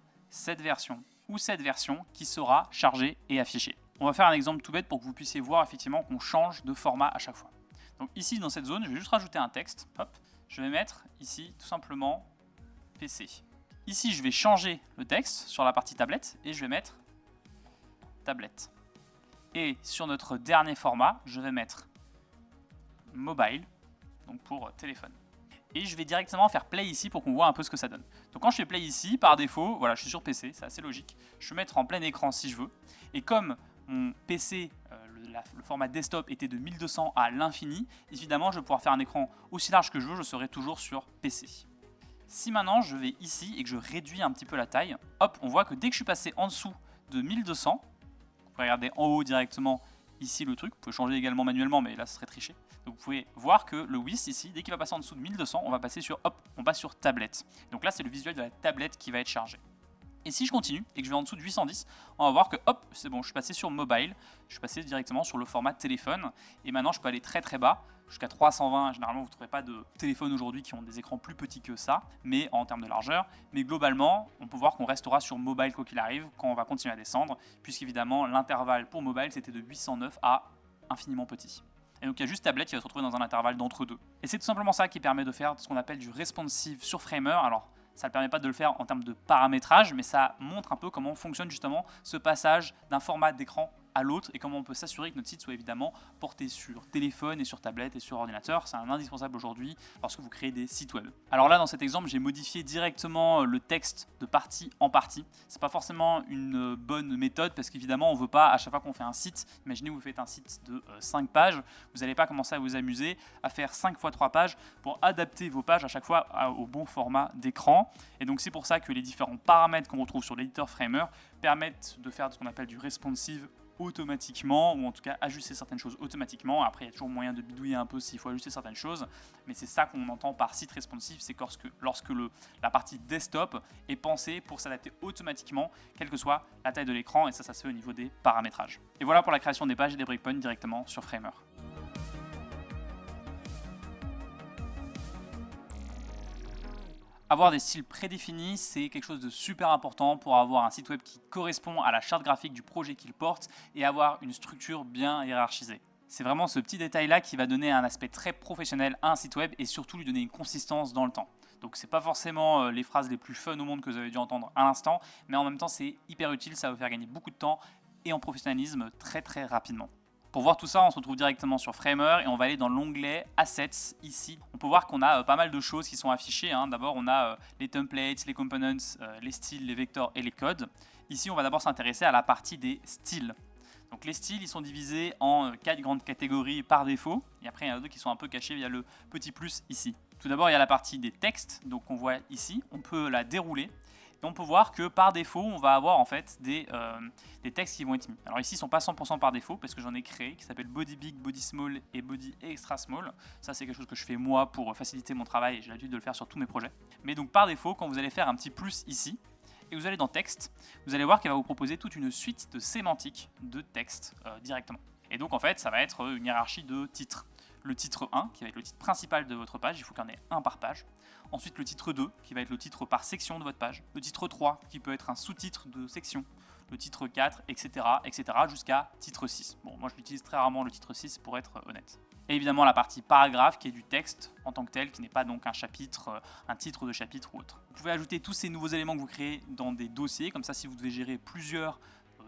ou cette version qui sera chargée et affichée. On va faire un exemple tout bête pour que vous puissiez voir effectivement qu'on change de format à chaque fois. Donc ici dans cette zone, je vais juste rajouter un texte. Hop, je vais mettre ici tout simplement PC. Ici, je vais changer le texte sur la partie tablette et je vais mettre tablette. Et sur notre dernier format, je vais mettre mobile, donc pour téléphone. Et je vais directement faire play ici pour qu'on voit un peu ce que ça donne. Donc quand je fais play ici, par défaut, voilà, je suis sur PC, c'est assez logique. Je vais mettre en plein écran si je veux. Et comme mon PC, le format desktop était de 1200 à l'infini, évidemment, je vais pouvoir faire un écran aussi large que je veux, je serai toujours sur PC. Si maintenant je vais ici et que je réduis un petit peu la taille, hop, on voit que dès que je suis passé en dessous de 1200, vous pouvez regarder en haut directement, ici le truc. Vous pouvez changer également manuellement, mais là ce serait triché. Donc vous pouvez voir que le WIS ici, dès qu'il va passer en dessous de 1200, on va passer sur, hop, on passe sur tablette. Donc là c'est le visuel de la tablette qui va être chargé. Et si je continue et que je vais en dessous de 810, on va voir que hop, c'est bon, je suis passé sur mobile, je suis passé directement sur le format téléphone. Et maintenant je peux aller très très bas, jusqu'à 320. Généralement vous ne trouverez pas de téléphones aujourd'hui qui ont des écrans plus petits que ça, mais en termes de largeur. Mais globalement, on peut voir qu'on restera sur mobile quoi qu'il arrive quand on va continuer à descendre, puisqu'évidemment l'intervalle pour mobile c'était de 809 à infiniment petit. Et donc il y a juste tablette qui va se retrouver dans un intervalle d'entre deux. Et c'est tout simplement ça qui permet de faire ce qu'on appelle du responsive sur Framer. Alors ça ne permet pas de le faire en termes de paramétrage, mais ça montre un peu comment fonctionne justement ce passage d'un format d'écran à l'autre et comment on peut s'assurer que notre site soit évidemment porté sur téléphone et sur tablette et sur ordinateur. C'est un indispensable aujourd'hui lorsque vous créez des sites web. Alors là, dans cet exemple, j'ai modifié directement le texte de partie en partie. C'est pas forcément une bonne méthode parce qu'évidemment, on veut pas, à chaque fois qu'on fait un site, imaginez vous faites un site de 5 pages, vous n'allez pas commencer à vous amuser à faire 5 x 3 pages pour adapter vos pages à chaque fois au bon format d'écran. Et donc c'est pour ça que les différents paramètres qu'on retrouve sur l'éditeur Framer permettent de faire ce qu'on appelle du responsive automatiquement, ou en tout cas ajuster certaines choses automatiquement. Après il y a toujours moyen de bidouiller un peu s'il faut ajuster certaines choses, mais c'est ça qu'on entend par site responsive, c'est lorsque la partie desktop est pensée pour s'adapter automatiquement quelle que soit la taille de l'écran, et ça se fait au niveau des paramétrages. Et voilà pour la création des pages et des breakpoints directement sur Framer. Avoir des styles prédéfinis, c'est quelque chose de super important pour avoir un site web qui correspond à la charte graphique du projet qu'il porte et avoir une structure bien hiérarchisée. C'est vraiment ce petit détail-là qui va donner un aspect très professionnel à un site web et surtout lui donner une consistance dans le temps. Donc c'est pas forcément les phrases les plus fun au monde que vous avez dû entendre à l'instant, mais en même temps c'est hyper utile, ça va vous faire gagner beaucoup de temps et en professionnalisme très très rapidement. Pour voir tout ça, on se retrouve directement sur Framer et on va aller dans l'onglet Assets ici. On peut voir qu'on a pas mal de choses qui sont affichées. D'abord, on a les templates, les components, les styles, les vecteurs et les codes. Ici, on va d'abord s'intéresser à la partie des styles. Donc les styles, ils sont divisés en 4 grandes catégories par défaut. Et après, il y en a deux qui sont un peu cachés via le petit plus ici. Tout d'abord, il y a la partie des textes, donc on voit ici. On peut la dérouler. Et on peut voir que par défaut, on va avoir en fait des textes qui vont être mis. Alors ici, ils ne sont pas 100% par défaut parce que j'en ai créé qui s'appelle Body Big, Body Small et Body Extra Small. Ça, c'est quelque chose que je fais moi pour faciliter mon travail et j'ai l'habitude de le faire sur tous mes projets. Mais donc par défaut, quand vous allez faire un petit plus ici et vous allez dans texte, vous allez voir qu'il va vous proposer toute une suite de sémantiques de texte directement. Et donc en fait, ça va être une hiérarchie de titres. Le titre 1, qui va être le titre principal de votre page, il faut qu'il y en ait un par page. Ensuite, le titre 2, qui va être le titre par section de votre page. Le titre 3, qui peut être un sous-titre de section. Le titre 4, etc., etc., jusqu'à titre 6. Bon, moi, je l'utilise très rarement, le titre 6, pour être honnête. Et évidemment, la partie paragraphe, qui est du texte en tant que tel, qui n'est pas donc un chapitre, un titre de chapitre ou autre. Vous pouvez ajouter tous ces nouveaux éléments que vous créez dans des dossiers. Comme ça, si vous devez gérer plusieurs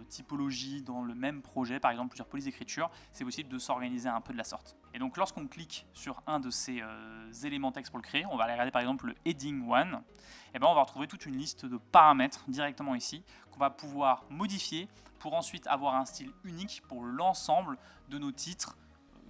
typologies dans le même projet, par exemple plusieurs polices d'écriture, c'est possible de s'organiser un peu de la sorte. Et donc lorsqu'on clique sur un de ces éléments texte pour le créer, on va aller regarder par exemple le heading 1, et ben on va retrouver toute une liste de paramètres directement ici qu'on va pouvoir modifier pour ensuite avoir un style unique pour l'ensemble de nos titres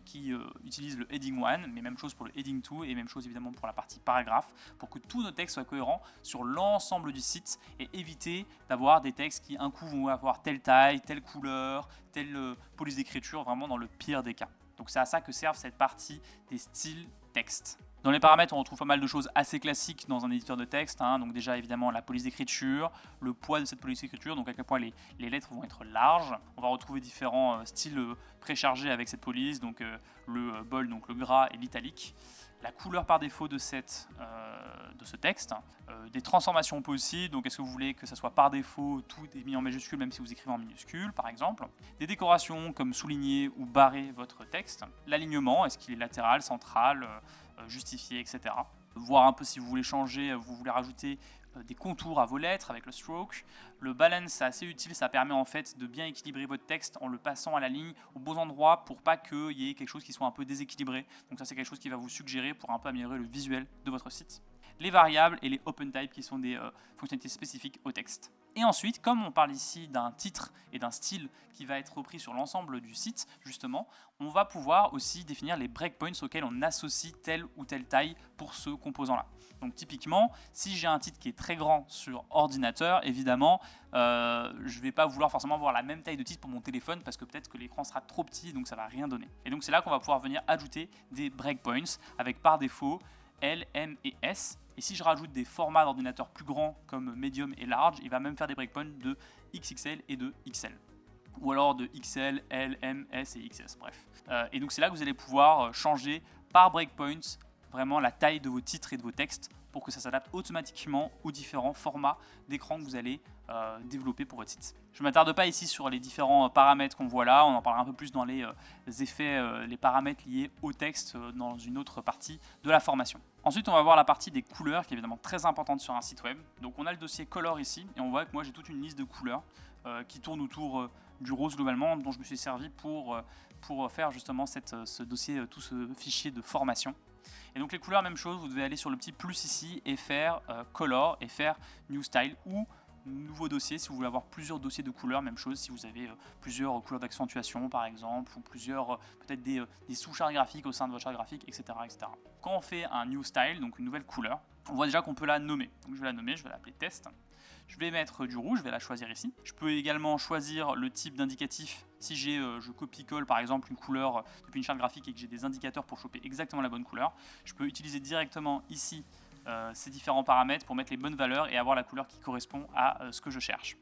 qui utilisent le heading 1, mais même chose pour le heading 2 et même chose évidemment pour la partie paragraphe, pour que tous nos textes soient cohérents sur l'ensemble du site et éviter d'avoir des textes qui un coup vont avoir telle taille, telle couleur, telle police d'écriture, vraiment dans le pire des cas. Donc c'est à ça que servent cette partie des styles texte. Dans les paramètres, on retrouve pas mal de choses assez classiques dans un éditeur de texte. Donc déjà, évidemment, la police d'écriture, le poids de cette police d'écriture, donc à quel point les lettres vont être larges. On va retrouver différents styles préchargés avec cette police, donc le bold, donc le gras et l'italique. La couleur par défaut de ce texte, des transformations possibles, donc est-ce que vous voulez que ça soit par défaut tout est mis en majuscule même si vous écrivez en minuscule par exemple, des décorations comme souligner ou barrer votre texte, l'alignement, est-ce qu'il est latéral, central, justifié, etc. Voir un peu si vous voulez changer, vous voulez rajouter des contours à vos lettres avec le stroke. Le balance, c'est assez utile, ça permet en fait de bien équilibrer votre texte en le passant à la ligne aux bons endroits pour pas qu'il y ait quelque chose qui soit un peu déséquilibré. Donc ça, c'est quelque chose qui va vous suggérer pour un peu améliorer le visuel de votre site. les variables et les open type qui sont des fonctionnalités spécifiques au texte. Et ensuite, comme on parle ici d'un titre et d'un style qui va être repris sur l'ensemble du site, justement, on va pouvoir aussi définir les breakpoints auxquels on associe telle ou telle taille pour ce composant-là. Donc typiquement, si j'ai un titre qui est très grand sur ordinateur, évidemment, je ne vais pas vouloir forcément avoir la même taille de titre pour mon téléphone parce que peut-être que l'écran sera trop petit, donc ça ne va rien donner. Et donc c'est là qu'on va pouvoir venir ajouter des breakpoints avec par défaut L, M et S. Et si je rajoute des formats d'ordinateur plus grands comme Medium et Large, il va même faire des breakpoints de XXL et de XL. Ou alors de XL, L, M, S et XS, bref. Et donc c'est là que vous allez pouvoir changer par breakpoints vraiment la taille de vos titres et de vos textes pour que ça s'adapte automatiquement aux différents formats d'écran que vous allez développer pour votre site. Je ne m'attarde pas ici sur les différents paramètres qu'on voit là, on en parlera un peu plus dans les effets, les paramètres liés au texte dans une autre partie de la formation. Ensuite, on va voir la partie des couleurs qui est évidemment très importante sur un site web. Donc on a le dossier Color ici et on voit que moi j'ai toute une liste de couleurs qui tourne autour du rose globalement, dont je me suis servi pour faire justement ce dossier, tout ce fichier de formation. Et donc les couleurs, même chose, vous devez aller sur le petit plus ici et faire Color et faire New Style ou nouveau dossier si vous voulez avoir plusieurs dossiers de couleurs, même chose si vous avez plusieurs couleurs d'accentuation par exemple, ou plusieurs peut-être des sous-charts graphiques au sein de votre charte graphique, etc., etc. Quand on fait un New Style, donc une nouvelle couleur, on voit déjà qu'on peut la nommer. Donc je vais la nommer, je vais l'appeler Test. Je vais mettre du rouge, je vais la choisir ici. Je peux également choisir le type d'indicatif. Si je copie-colle par exemple une couleur depuis une charte graphique et que j'ai des indicateurs pour choper exactement la bonne couleur, je peux utiliser directement ici ces différents paramètres pour mettre les bonnes valeurs et avoir la couleur qui correspond à ce que je cherche.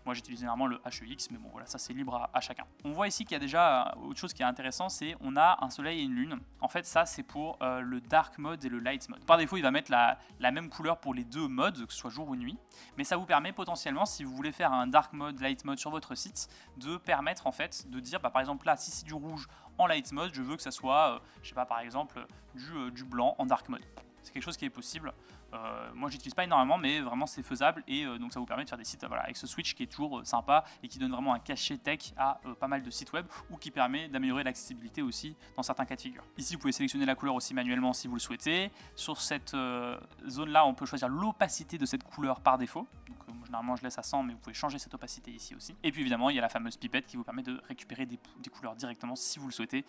Moi j'utilise généralement le HEX, mais bon voilà, ça c'est libre à chacun. On voit ici qu'il y a déjà autre chose qui est intéressant, c'est on a un soleil et une lune. En fait ça c'est pour le dark mode et le light mode. Par défaut il va mettre la même couleur pour les deux modes, que ce soit jour ou nuit, mais ça vous permet potentiellement, si vous voulez faire un dark mode, light mode sur votre site, de permettre en fait de dire par exemple là si c'est du rouge en light mode, je veux que ça soit, je sais pas, par exemple du blanc en dark mode. C'est quelque chose qui est possible. Moi j'utilise pas énormément mais vraiment c'est faisable et donc ça vous permet de faire des sites avec ce switch qui est toujours sympa et qui donne vraiment un cachet tech à pas mal de sites web ou qui permet d'améliorer l'accessibilité aussi dans certains cas de figure. Ici vous pouvez sélectionner la couleur aussi manuellement si vous le souhaitez. Sur cette zone là on peut choisir l'opacité de cette couleur par défaut. Donc généralement je laisse à 100 mais vous pouvez changer cette opacité ici aussi. Et puis évidemment il y a la fameuse pipette qui vous permet de récupérer des couleurs directement si vous le souhaitez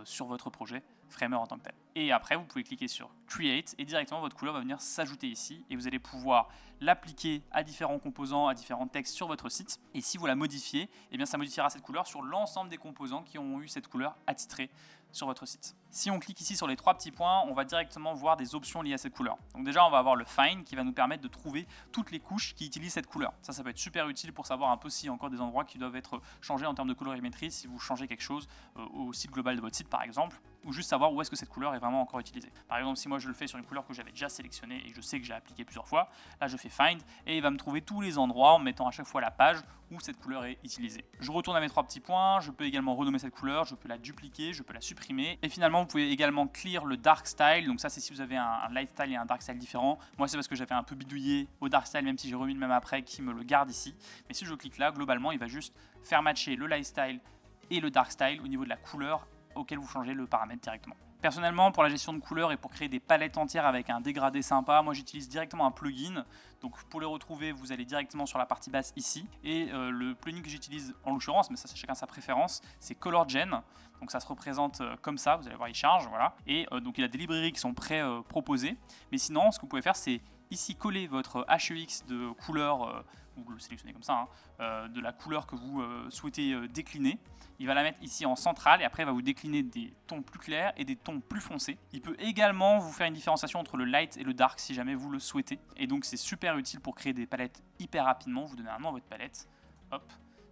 sur votre projet Framer en tant que tel. Et après vous pouvez cliquer sur Create et directement votre couleur va venir s'ajouter ici et vous allez pouvoir l'appliquer à différents composants, à différents textes sur votre site. Et si vous la modifiez, eh bien ça modifiera cette couleur sur l'ensemble des composants qui ont eu cette couleur attitrée sur votre site. Si on clique ici sur les trois petits points, on va directement voir des options liées à cette couleur. Donc déjà, on va avoir le Find qui va nous permettre de trouver toutes les couches qui utilisent cette couleur. Ça peut être super utile pour savoir un peu s'il y a encore des endroits qui doivent être changés en termes de colorimétrie si vous changez quelque chose au site global de votre site par exemple, ou juste savoir où est-ce que cette couleur est vraiment encore utilisée. Par exemple, si moi je le fais sur une couleur que j'avais déjà sélectionnée et que je sais que j'ai appliqué plusieurs fois, là je fais Find et il va me trouver tous les endroits en mettant à chaque fois la page où cette couleur est utilisée. Je retourne à mes trois petits points, je peux également renommer cette couleur, je peux la dupliquer, je peux la supprimer et finalement vous pouvez également clear le dark style. Donc ça c'est si vous avez un light style et un dark style différent. Moi c'est parce que j'avais un peu bidouillé au dark style même si j'ai remis le même après qui me le garde ici. Mais si je clique là, globalement il va juste faire matcher le light style et le dark style au niveau de la couleur auquel vous changez le paramètre directement. Personnellement, pour la gestion de couleurs et pour créer des palettes entières avec un dégradé sympa, moi j'utilise directement un plugin. Donc pour les retrouver, vous allez directement sur la partie basse ici. Et le plugin que j'utilise en l'occurrence, mais ça c'est chacun sa préférence, c'est ColorGen. Donc ça se représente comme ça, vous allez voir il charge, voilà. Et donc il y a des librairies qui sont pré-proposées. Mais sinon, ce que vous pouvez faire, c'est ici coller votre HEX de couleur, vous le sélectionnez comme ça, de la couleur que vous souhaitez décliner. Il va la mettre ici en centrale et après il va vous décliner des tons plus clairs et des tons plus foncés. Il peut également vous faire une différenciation entre le light et le dark si jamais vous le souhaitez. Et donc c'est super utile pour créer des palettes hyper rapidement. Vous donnez un nom à votre palette, hop,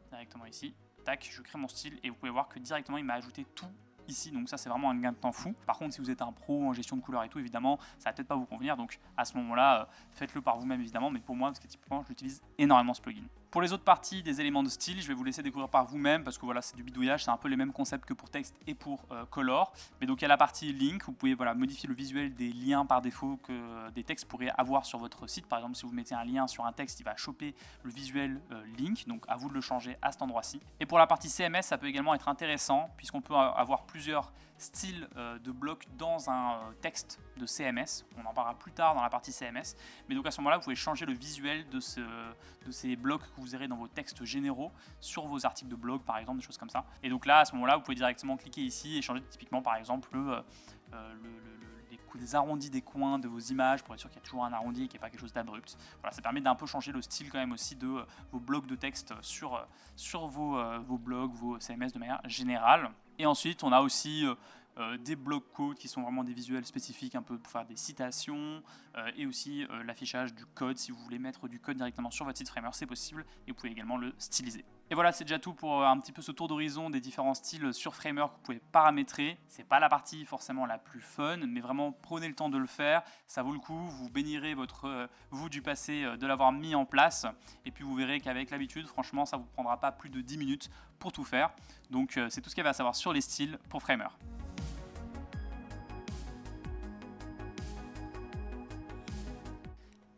directement ici, tac, je crée mon style et vous pouvez voir que directement il m'a ajouté tout ici, donc ça c'est vraiment un gain de temps fou. Par contre si vous êtes un pro en gestion de couleurs et tout, évidemment ça va peut-être pas vous convenir, donc à ce moment là faites-le par vous-même évidemment, mais pour moi parce que typiquement j'utilise énormément ce plugin. Pour les autres parties des éléments de style, je vais vous laisser découvrir par vous-même parce que voilà c'est du bidouillage, c'est un peu les mêmes concepts que pour texte et pour color. Mais donc il y a la partie link, vous pouvez modifier le visuel des liens par défaut que des textes pourraient avoir sur votre site. Par exemple si vous mettez un lien sur un texte, il va choper le visuel link, donc à vous de le changer à cet endroit-ci. Et pour la partie CMS, ça peut également être intéressant puisqu'on peut avoir plusieurs style de bloc dans un texte de CMS. On en parlera plus tard dans la partie CMS. Mais donc à ce moment-là, vous pouvez changer le visuel de ces blocs que vous verrez dans vos textes généraux sur vos articles de blog, par exemple, des choses comme ça. Et donc là, à ce moment-là, vous pouvez directement cliquer ici et changer typiquement, par exemple, les arrondis des coins de vos images pour être sûr qu'il y a toujours un arrondi et qu'il n'y ait pas quelque chose d'abrupt. Voilà, ça permet d'un peu changer le style quand même aussi de vos blocs de texte sur vos blogs, vos CMS de manière générale. Et ensuite, on a aussi des bloc codes qui sont vraiment des visuels spécifiques un peu pour faire des citations et aussi l'affichage du code. Si vous voulez mettre du code directement sur votre site Framer, c'est possible et vous pouvez également le styliser. Et voilà, c'est déjà tout pour un petit peu ce tour d'horizon des différents styles sur Framer que vous pouvez paramétrer. C'est pas la partie forcément la plus fun, mais vraiment prenez le temps de le faire. Ça vaut le coup, vous bénirez vous du passé de l'avoir mis en place. Et puis vous verrez qu'avec l'habitude, franchement, ça ne vous prendra pas plus de 10 minutes pour tout faire. Donc c'est tout ce qu'il y avait à savoir sur les styles pour Framer.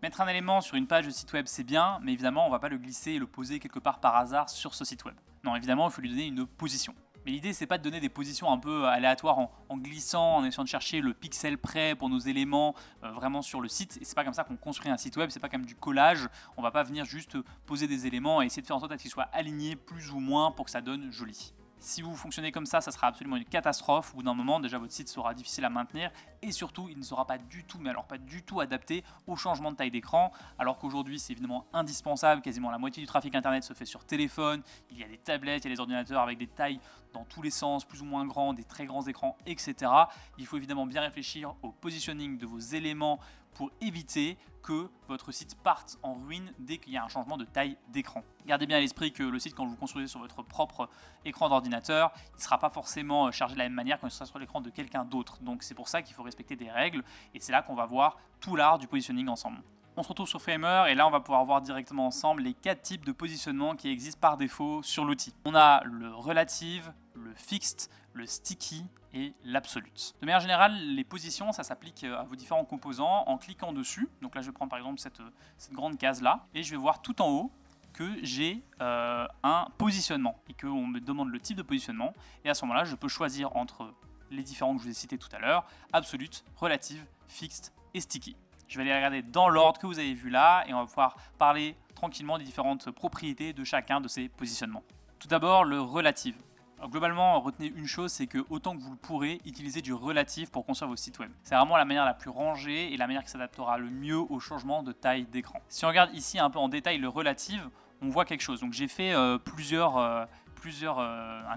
Mettre un élément sur une page de site web, c'est bien, mais évidemment, on ne va pas le glisser et le poser quelque part par hasard sur ce site web. Non, évidemment, il faut lui donner une position. Mais l'idée, c'est pas de donner des positions un peu aléatoires en glissant, en essayant de chercher le pixel près pour nos éléments vraiment sur le site. Et c'est pas comme ça qu'on construit un site web, c'est pas comme du collage. On va pas venir juste poser des éléments et essayer de faire en sorte qu'ils soient alignés plus ou moins pour que ça donne joli. Si vous fonctionnez comme ça sera absolument une catastrophe. Au bout d'un moment, déjà votre site sera difficile à maintenir et surtout, il ne sera pas du tout, mais alors pas du tout adapté au changement de taille d'écran. Alors qu'aujourd'hui, c'est évidemment indispensable. Quasiment la moitié du trafic internet se fait sur téléphone. Il y a des tablettes, il y a des ordinateurs avec des tailles dans tous les sens, plus ou moins grands, des très grands écrans, etc. Il faut évidemment bien réfléchir au positioning de vos éléments pour éviter que votre site parte en ruine dès qu'il y a un changement de taille d'écran. Gardez bien à l'esprit que le site, quand vous le construisez sur votre propre écran d'ordinateur, il ne sera pas forcément chargé de la même manière quand il sera sur l'écran de quelqu'un d'autre. Donc c'est pour ça qu'il faut respecter des règles et c'est là qu'on va voir tout l'art du positioning ensemble. On se retrouve sur Framer et là on va pouvoir voir directement ensemble les 4 types de positionnement qui existent par défaut sur l'outil. On a le relative, le fixed, le sticky et l'absolute. De manière générale, les positions, ça s'applique à vos différents composants en cliquant dessus. Donc là je vais prendre par exemple cette grande case là et je vais voir tout en haut que j'ai un positionnement et qu'on me demande le type de positionnement et à ce moment là je peux choisir entre les différents que je vous ai cités tout à l'heure, absolute, relative, fixed et sticky. Je vais les regarder dans l'ordre que vous avez vu là et on va pouvoir parler tranquillement des différentes propriétés de chacun de ces positionnements. Tout d'abord, le relative. Alors, globalement, retenez une chose, c'est que autant que vous le pourrez, utiliser du relative pour construire vos sites web. C'est vraiment la manière la plus rangée et la manière qui s'adaptera le mieux au changement de taille d'écran. Si on regarde ici un peu en détail le relative, on voit quelque chose. Donc j'ai fait un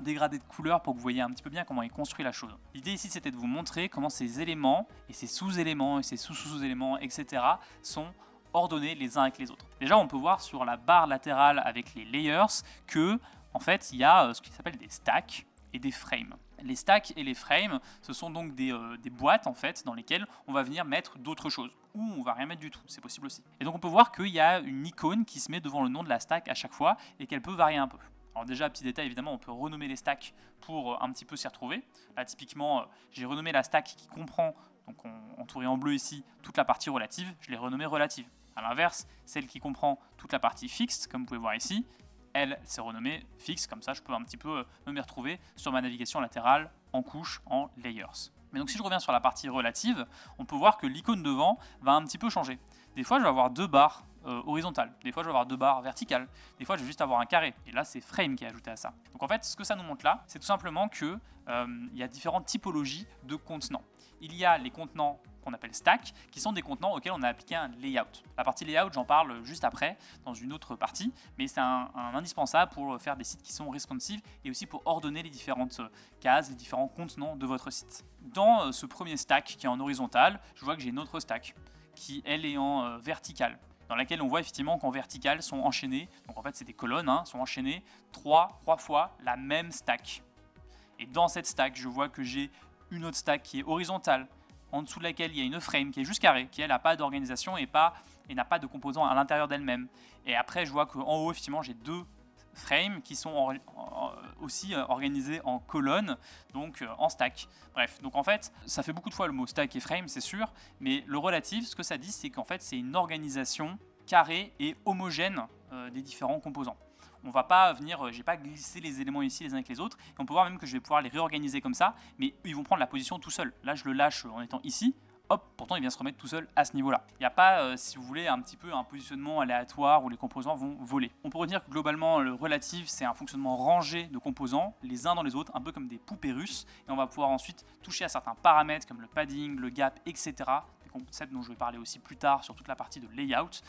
dégradé de couleurs pour que vous voyez un petit peu bien comment est construit la chose. L'idée ici c'était de vous montrer comment ces éléments et ces sous-éléments et ces sous-sous-éléments etc. sont ordonnés les uns avec les autres. Déjà on peut voir sur la barre latérale avec les layers que en fait il y a ce qui s'appelle des stacks et des frames. Les stacks et les frames, ce sont donc des boîtes en fait dans lesquelles on va venir mettre d'autres choses ou on va rien mettre du tout, c'est possible aussi. Et donc on peut voir qu'il y a une icône qui se met devant le nom de la stack à chaque fois et qu'elle peut varier un peu. Alors déjà, petit détail, évidemment, on peut renommer les stacks pour un petit peu s'y retrouver. Là, typiquement, j'ai renommé la stack qui comprend, donc entourée en bleu ici, toute la partie relative, je l'ai renommée relative. A l'inverse, celle qui comprend toute la partie fixed, comme vous pouvez voir ici, elle s'est renommée fixe, comme ça je peux un petit peu me retrouver sur ma navigation latérale en couche, en layers. Mais donc si je reviens sur la partie relative, on peut voir que l'icône devant va un petit peu changer. Des fois je vais avoir 2 barres horizontales, des fois je vais avoir 2 barres verticales, des fois je vais juste avoir un carré, et là c'est frame qui est ajouté à ça. Donc en fait ce que ça nous montre là, c'est tout simplement que il y a différentes typologies de contenants. Il y a les contenants qu'on appelle stack, qui sont des contenants auxquels on a appliqué un layout. La partie layout, j'en parle juste après, dans une autre partie, mais c'est un indispensable pour faire des sites qui sont responsive et aussi pour ordonner les différentes cases, les différents contenants de votre site. Dans ce premier stack qui est en horizontal, je vois que j'ai une autre stack qui, elle, est en verticale, dans laquelle on voit effectivement qu'en verticale sont enchaînées, donc en fait c'est des colonnes, sont enchaînées trois fois la même stack. Et dans cette stack, je vois que j'ai une autre stack qui est horizontale, en dessous de laquelle il y a une frame qui est juste carrée, qui elle n'a pas d'organisation et n'a pas de composants à l'intérieur d'elle-même. Et après, je vois qu'en haut, effectivement, j'ai 2 frames qui sont aussi organisés en colonnes, donc en stack. Bref, donc en fait, ça fait beaucoup de fois le mot stack et frame, c'est sûr, mais le relative, ce que ça dit, c'est qu'en fait, c'est une organisation carrée et homogène des différents composants. On va pas venir, j'ai pas glissé les éléments ici les uns avec les autres, et on peut voir même que je vais pouvoir les réorganiser comme ça, mais ils vont prendre la position tout seuls. Là je le lâche en étant ici, hop, pourtant il vient se remettre tout seul à ce niveau-là. Il n'y a pas, si vous voulez, un petit peu un positionnement aléatoire où les composants vont voler. On peut retenir que globalement le relative c'est un fonctionnement rangé de composants, les uns dans les autres, un peu comme des poupées russes, et on va pouvoir ensuite toucher à certains paramètres comme le padding, le gap, etc. Des concepts dont je vais parler aussi plus tard sur toute la partie de layout,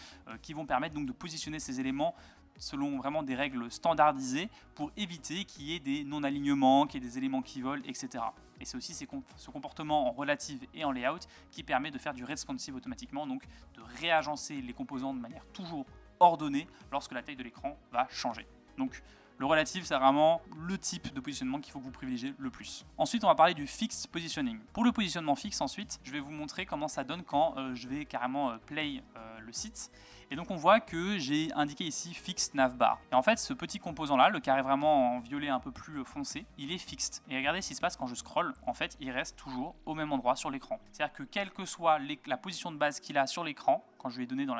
qui vont permettre donc de positionner ces éléments selon vraiment des règles standardisées pour éviter qu'il y ait des non-alignements, qu'il y ait des éléments qui volent, etc. Et c'est aussi ce comportement en relative et en layout qui permet de faire du responsive automatiquement, donc de réagencer les composants de manière toujours ordonnée lorsque la taille de l'écran va changer. Donc le relative, c'est vraiment le type de positionnement qu'il faut que vous privilégiez le plus. Ensuite, on va parler du fixed positioning. Pour le positionnement fixe, ensuite, je vais vous montrer comment ça donne quand je vais carrément play le site. Et donc on voit que j'ai indiqué ici fixed navbar. Et en fait, ce petit composant-là, le carré vraiment en violet un peu plus foncé, il est fixed. Et regardez ce qui se passe quand je scroll, en fait, il reste toujours au même endroit sur l'écran. C'est-à-dire que quelle que soit la position de base qu'il a sur l'écran, quand je lui ai donné dans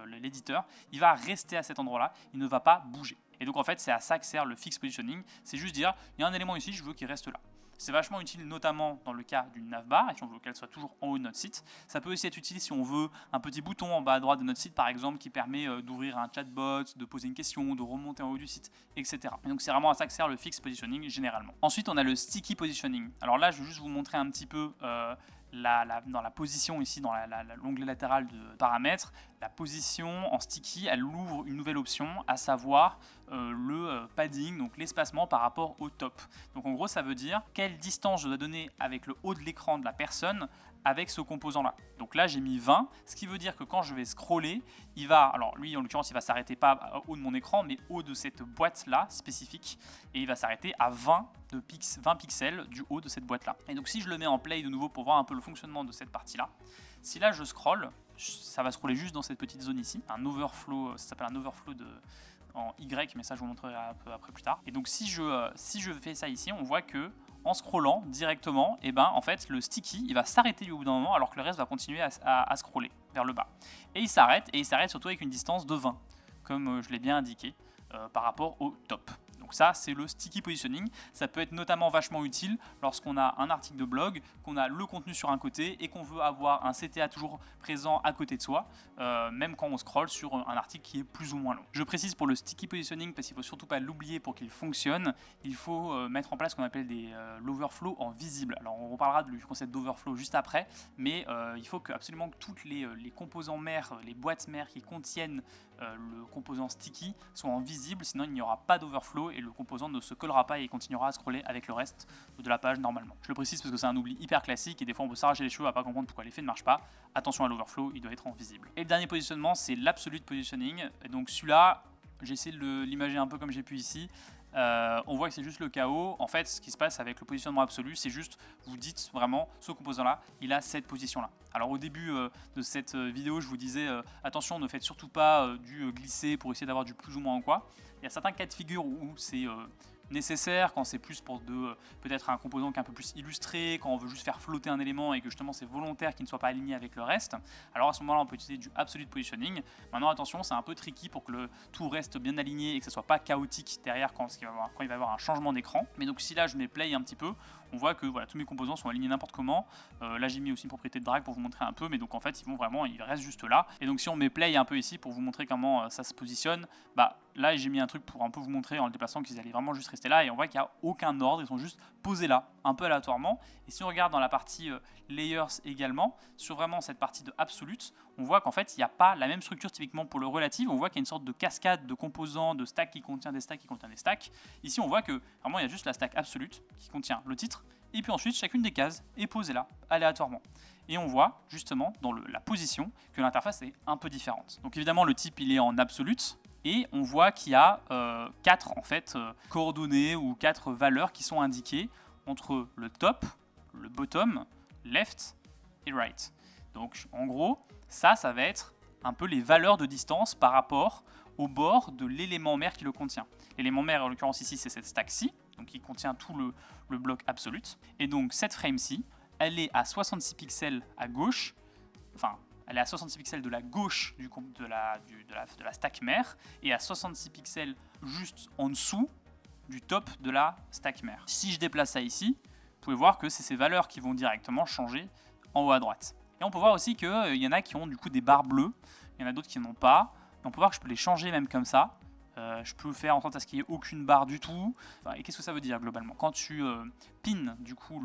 l'éditeur, il va rester à cet endroit-là, il ne va pas bouger. Et donc en fait, c'est à ça que sert le fixed positioning, c'est juste dire, il y a un élément ici, je veux qu'il reste là. C'est vachement utile notamment dans le cas d'une navbar, et si on veut qu'elle soit toujours en haut de notre site. Ça peut aussi être utile si on veut un petit bouton en bas à droite de notre site par exemple qui permet d'ouvrir un chatbot, de poser une question, de remonter en haut du site, etc. Et donc c'est vraiment à ça que sert le fixed positioning généralement. Ensuite on a le sticky positioning. Alors là je vais juste vous montrer un petit peu dans la position ici, dans l'onglet latéral de paramètres, la position en sticky, elle ouvre une nouvelle option, à savoir le padding, donc l'espacement par rapport au top. Donc en gros, ça veut dire quelle distance je dois donner avec le haut de l'écran de la personne avec ce composant-là. Donc là, j'ai mis 20, ce qui veut dire que quand je vais scroller, il va, alors lui en l'occurrence, il va s'arrêter pas au haut de mon écran, mais au haut de cette boîte-là spécifique, et il va s'arrêter à 20 pixels du haut de cette boîte-là. Et donc si je le mets en play de nouveau pour voir un peu le fonctionnement de cette partie-là, si là je scroll, ça va scroller juste dans cette petite zone ici, un overflow, ça s'appelle un overflow en Y, mais ça je vous montrerai un peu après plus tard. Et donc si je fais ça ici, on voit que en scrollant directement, et en fait le sticky il va s'arrêter au bout d'un moment alors que le reste va continuer à scroller vers le bas. Et il s'arrête surtout avec une distance de 20, comme je l'ai bien indiqué par rapport au top. Donc ça, c'est le sticky positioning. Ça peut être notamment vachement utile lorsqu'on a un article de blog, qu'on a le contenu sur un côté et qu'on veut avoir un CTA toujours présent à côté de soi, même quand on scrolle sur un article qui est plus ou moins long. Je précise pour le sticky positioning parce qu'il ne faut surtout pas l'oublier pour qu'il fonctionne. Il faut mettre en place ce qu'on appelle l'overflow en visible. Alors on reparlera du concept d'overflow juste après, mais il faut que absolument que toutes les composants mères, les boîtes mères qui contiennent le composant sticky soient en visible, sinon il n'y aura pas d'overflow et le composant ne se collera pas et il continuera à scroller avec le reste de la page normalement. Je le précise parce que c'est un oubli hyper classique et des fois on peut s'arracher les cheveux à pas comprendre pourquoi l'effet ne marche pas. Attention à l'overflow, il doit être en visible. Et le dernier positionnement, c'est l'absolute positioning. Et donc celui-là, j'ai essayé de l'imager un peu comme j'ai pu ici. On voit que c'est juste le chaos. En fait, ce qui se passe avec le positionnement absolu, c'est juste, vous dites vraiment, ce composant-là, il a cette position-là. Alors au début de cette vidéo, je vous disais, attention, ne faites surtout pas du glisser pour essayer d'avoir du plus ou moins en quoi. Il y a certains cas de figure où c'est nécessaire, quand c'est plus pour peut-être un composant qui est un peu plus illustré, quand on veut juste faire flotter un élément et que justement c'est volontaire qu'il ne soit pas aligné avec le reste. Alors à ce moment-là, on peut utiliser du absolute positioning. Maintenant, attention, c'est un peu tricky pour que le tout reste bien aligné et que ce soit pas chaotique derrière quand il va y avoir un changement d'écran. Mais donc si là je mets play un petit peu, on voit que voilà, tous mes composants sont alignés n'importe comment. Là j'ai mis aussi une propriété de drag pour vous montrer un peu, mais donc en fait ils restent juste là. Et donc si on met play un peu ici pour vous montrer comment ça se positionne, là j'ai mis un truc pour un peu vous montrer en le déplaçant qu'ils allaient vraiment juste rester là, et on voit qu'il n'y a aucun ordre, ils sont juste posés là, un peu aléatoirement. Et si on regarde dans la partie layers également, sur vraiment cette partie de absolute, on voit qu'en fait il n'y a pas la même structure typiquement pour le relative. On voit qu'il y a une sorte de cascade de composants, de stack qui contient des stacks qui contient des stacks. Ici on voit que vraiment il y a juste la stack absolute qui contient le titre, et puis ensuite chacune des cases est posée là aléatoirement. Et on voit justement dans la position que l'interface est un peu différente. Donc évidemment le type il est en absolute, et on voit qu'il y a 4 en fait, coordonnées ou 4 valeurs qui sont indiquées entre le top, le bottom, left et right. Donc en gros, ça va être un peu les valeurs de distance par rapport au bord de l'élément mère qui le contient. L'élément mère en l'occurrence ici c'est cette stack-ci, donc qui contient tout le bloc absolute. Et donc cette frame-ci, elle est à 66 pixels à gauche, enfin elle est à 66 pixels de la gauche de la stack mère et à 66 pixels juste en dessous du top de la stack mère. Si je déplace ça ici, vous pouvez voir que c'est ces valeurs qui vont directement changer en haut à droite. Et on peut voir aussi qu'il y en a qui ont du coup des barres bleues, il y en a d'autres qui n'en ont pas. Et on peut voir que je peux les changer même comme ça. Je peux faire en sorte à ce qu'il n'y ait aucune barre du tout. Enfin, et qu'est-ce que ça veut dire globalement? Quand tu pins du coup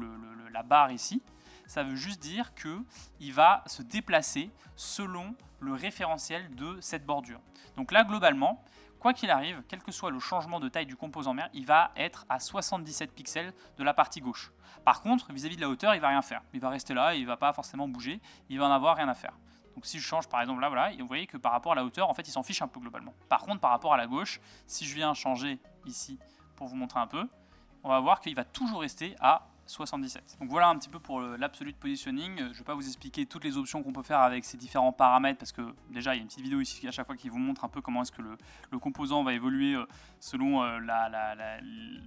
la barre ici, ça veut juste dire qu'il va se déplacer selon le référentiel de cette bordure. Donc là globalement, quoi qu'il arrive, quel que soit le changement de taille du composant mère, il va être à 77 pixels de la partie gauche. Par contre, vis-à-vis de la hauteur, il ne va rien faire. Il va rester là, il ne va pas forcément bouger, il va en avoir rien à faire. Donc si je change par exemple là, voilà, vous voyez que par rapport à la hauteur, en fait, il s'en fiche un peu globalement. Par contre, par rapport à la gauche, si je viens changer ici pour vous montrer un peu, on va voir qu'il va toujours rester à 77. Donc voilà un petit peu pour l'absolute positioning. Je ne vais pas vous expliquer toutes les options qu'on peut faire avec ces différents paramètres parce que déjà il y a une petite vidéo ici à chaque fois qui vous montre un peu comment est-ce que le composant va évoluer selon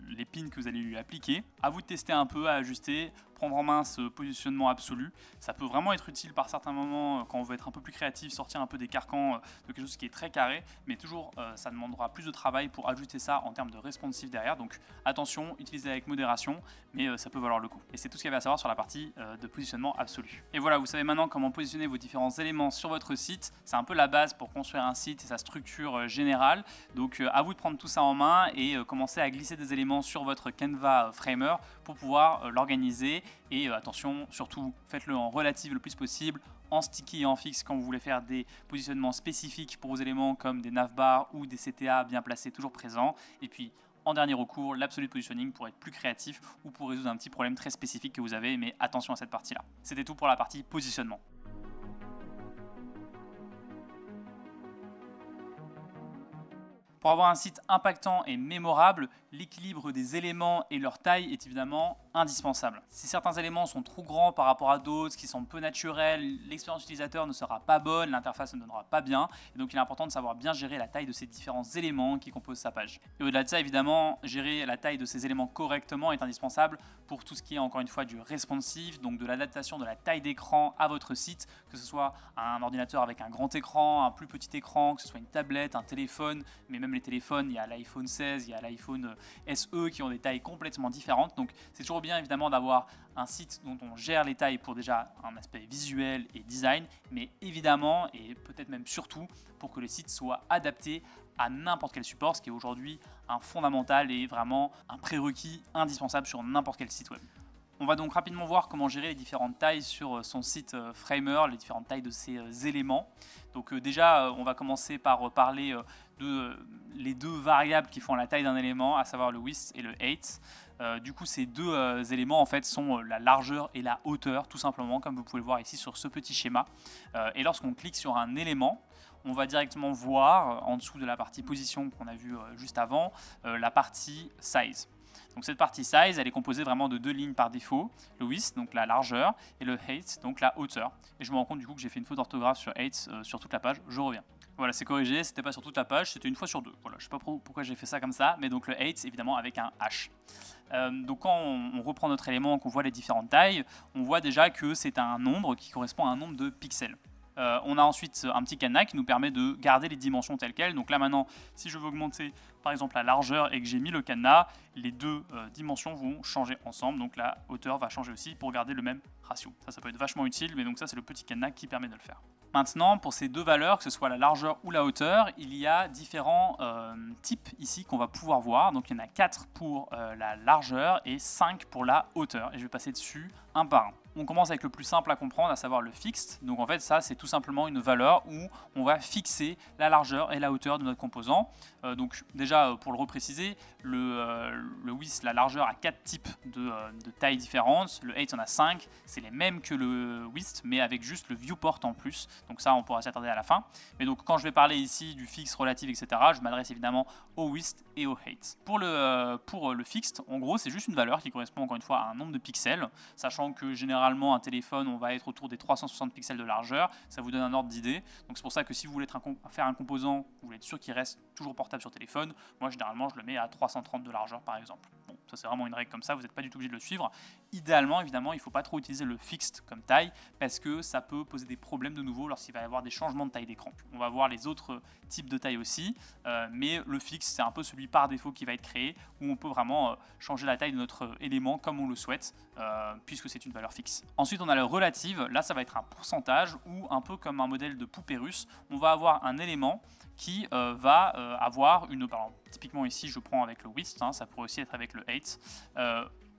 les pins que vous allez lui appliquer. À vous de tester un peu, à ajuster, prendre en main ce positionnement absolu. Ça peut vraiment être utile par certains moments quand on veut être un peu plus créatif, sortir un peu des carcans de quelque chose qui est très carré, mais toujours ça demandera plus de travail pour ajuster ça en termes de responsive derrière. Donc attention, utilisez avec modération, mais ça peut valoir le coup. Et c'est tout ce qu'il y avait à savoir sur la partie de positionnement absolu. Et voilà, vous savez maintenant comment positionner vos différents éléments sur votre site. C'est un peu la base pour construire un site et sa structure générale. Donc à vous de prendre tout ça en main et commencer à glisser des éléments sur votre Canva Framer pour pouvoir l'organiser. Et attention, surtout, faites-le en relative le plus possible, en sticky et en fixe quand vous voulez faire des positionnements spécifiques pour vos éléments comme des navbars ou des CTA bien placés, toujours présents. Et puis, en dernier recours, l'absolute positioning pour être plus créatif ou pour résoudre un petit problème très spécifique que vous avez, mais attention à cette partie-là. C'était tout pour la partie positionnement. Pour avoir un site impactant et mémorable, l'équilibre des éléments et leur taille est évidemment indispensable. Si certains éléments sont trop grands par rapport à d'autres, qui sont peu naturels, l'expérience utilisateur ne sera pas bonne, l'interface ne donnera pas bien, et donc il est important de savoir bien gérer la taille de ces différents éléments qui composent sa page. Et au-delà de ça, évidemment, gérer la taille de ces éléments correctement est indispensable pour tout ce qui est encore une fois du responsive, donc de l'adaptation de la taille d'écran à votre site, que ce soit un ordinateur avec un grand écran, un plus petit écran, que ce soit une tablette, un téléphone, mais même les téléphones, il y a l'iPhone 16, il y a l'iPhone SE qui ont des tailles complètement différentes, donc c'est toujours bien évidemment d'avoir un site dont on gère les tailles pour déjà un aspect visuel et design, mais évidemment et peut-être même surtout pour que le site soit adapté à n'importe quel support, ce qui est aujourd'hui un fondamental et vraiment un prérequis indispensable sur n'importe quel site web. On va donc rapidement voir comment gérer les différentes tailles sur son site Framer, les différentes tailles de ces éléments. Donc déjà, on va commencer par parler de les deux variables qui font la taille d'un élément, à savoir le width et le height. Du coup, ces deux éléments en fait sont la largeur et la hauteur, tout simplement, comme vous pouvez le voir ici sur ce petit schéma. Et lorsqu'on clique sur un élément, on va directement voir en dessous de la partie position qu'on a vu juste avant, la partie size. Donc cette partie size, elle est composée vraiment de deux lignes par défaut, le width, donc la largeur, et le height, donc la hauteur. Et je me rends compte du coup que j'ai fait une faute d'orthographe sur height sur toute la page, je reviens. Voilà, c'est corrigé, c'était pas sur toute la page, c'était une fois sur deux. Voilà, je sais pas pourquoi j'ai fait ça comme ça, mais donc le height, évidemment avec un H. Donc quand on reprend notre élément, qu'on voit les différentes tailles, on voit déjà que c'est un nombre qui correspond à un nombre de pixels. On a ensuite un petit cadenas qui nous permet de garder les dimensions telles quelles. Donc là maintenant, si je veux augmenter par exemple la largeur et que j'ai mis le cadenas, les deux dimensions vont changer ensemble. Donc la hauteur va changer aussi pour garder le même ratio. Ça peut être vachement utile, mais donc ça c'est le petit cadenas qui permet de le faire. Maintenant, pour ces deux valeurs, que ce soit la largeur ou la hauteur, il y a différents types ici qu'on va pouvoir voir. Donc il y en a 4 pour la largeur et 5 pour la hauteur. Et je vais passer dessus un par un. On commence avec le plus simple à comprendre, à savoir le fixed. Donc en fait, ça, c'est tout simplement une valeur où on va fixer la largeur et la hauteur de notre composant. Donc déjà, pour le repréciser, le width, la largeur, a 4 types de tailles différentes. Le height en a 5. C'est les mêmes que le width, mais avec juste le viewport en plus. Donc ça, on pourra s'y attarder à la fin. Mais donc quand je vais parler ici du fixe, relatif, etc., je m'adresse évidemment au width et au height. Pour le fixed, en gros, c'est juste une valeur qui correspond encore une fois à un nombre de pixels, sachant que généralement un téléphone, on va être autour des 360 pixels de largeur. Ça vous donne un ordre d'idée. Donc c'est pour ça que si vous voulez faire un composant, vous voulez être sûr qu'il reste toujours portable sur téléphone. Moi, généralement, je le mets à 330 de largeur, par exemple. Bon, Ça c'est vraiment une règle comme ça, vous n'êtes pas du tout obligé de le suivre. Idéalement, évidemment, il ne faut pas trop utiliser le fixed comme taille parce que ça peut poser des problèmes de nouveau lorsqu'il va y avoir des changements de taille d'écran. On va voir les autres types de taille aussi, mais le fixe c'est un peu celui par défaut qui va être créé où on peut vraiment changer la taille de notre élément comme on le souhaite puisque c'est une valeur fixe. Ensuite on a le relative, là ça va être un pourcentage ou un peu comme un modèle de poupée russe, on va avoir un élément qui va avoir une... Alors, typiquement ici je prends avec le width, ça pourrait aussi être avec le height,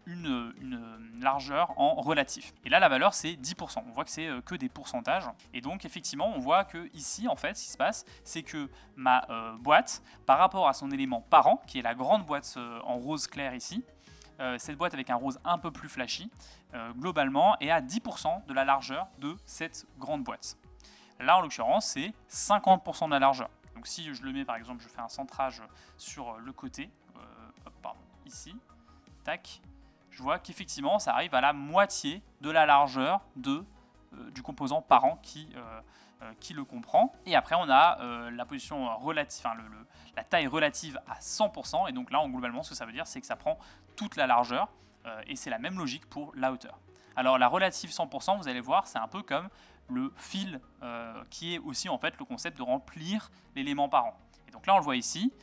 une largeur en relatif. Et là la valeur c'est 10%, on voit que c'est que des pourcentages. Et donc effectivement on voit que ici en fait ce qui se passe c'est que ma boîte par rapport à son élément parent, qui est la grande boîte en rose clair ici, cette boîte avec un rose un peu plus flashy, globalement est à 10% de la largeur de cette grande boîte. Là en l'occurrence c'est 50% de la largeur. Donc si je le mets par exemple, je fais un centrage sur le côté, ici, tac, je vois qu'effectivement ça arrive à la moitié de la largeur du composant parent qui le comprend. Et après on a la position relative, la taille relative à 100%, et donc là globalement ce que ça veut dire c'est que ça prend toute la largeur, et c'est la même logique pour la hauteur. Alors la relative 100%, vous allez voir, c'est un peu comme le fill qui est aussi en fait le concept de remplir l'élément parent. Et donc là on le voit ici,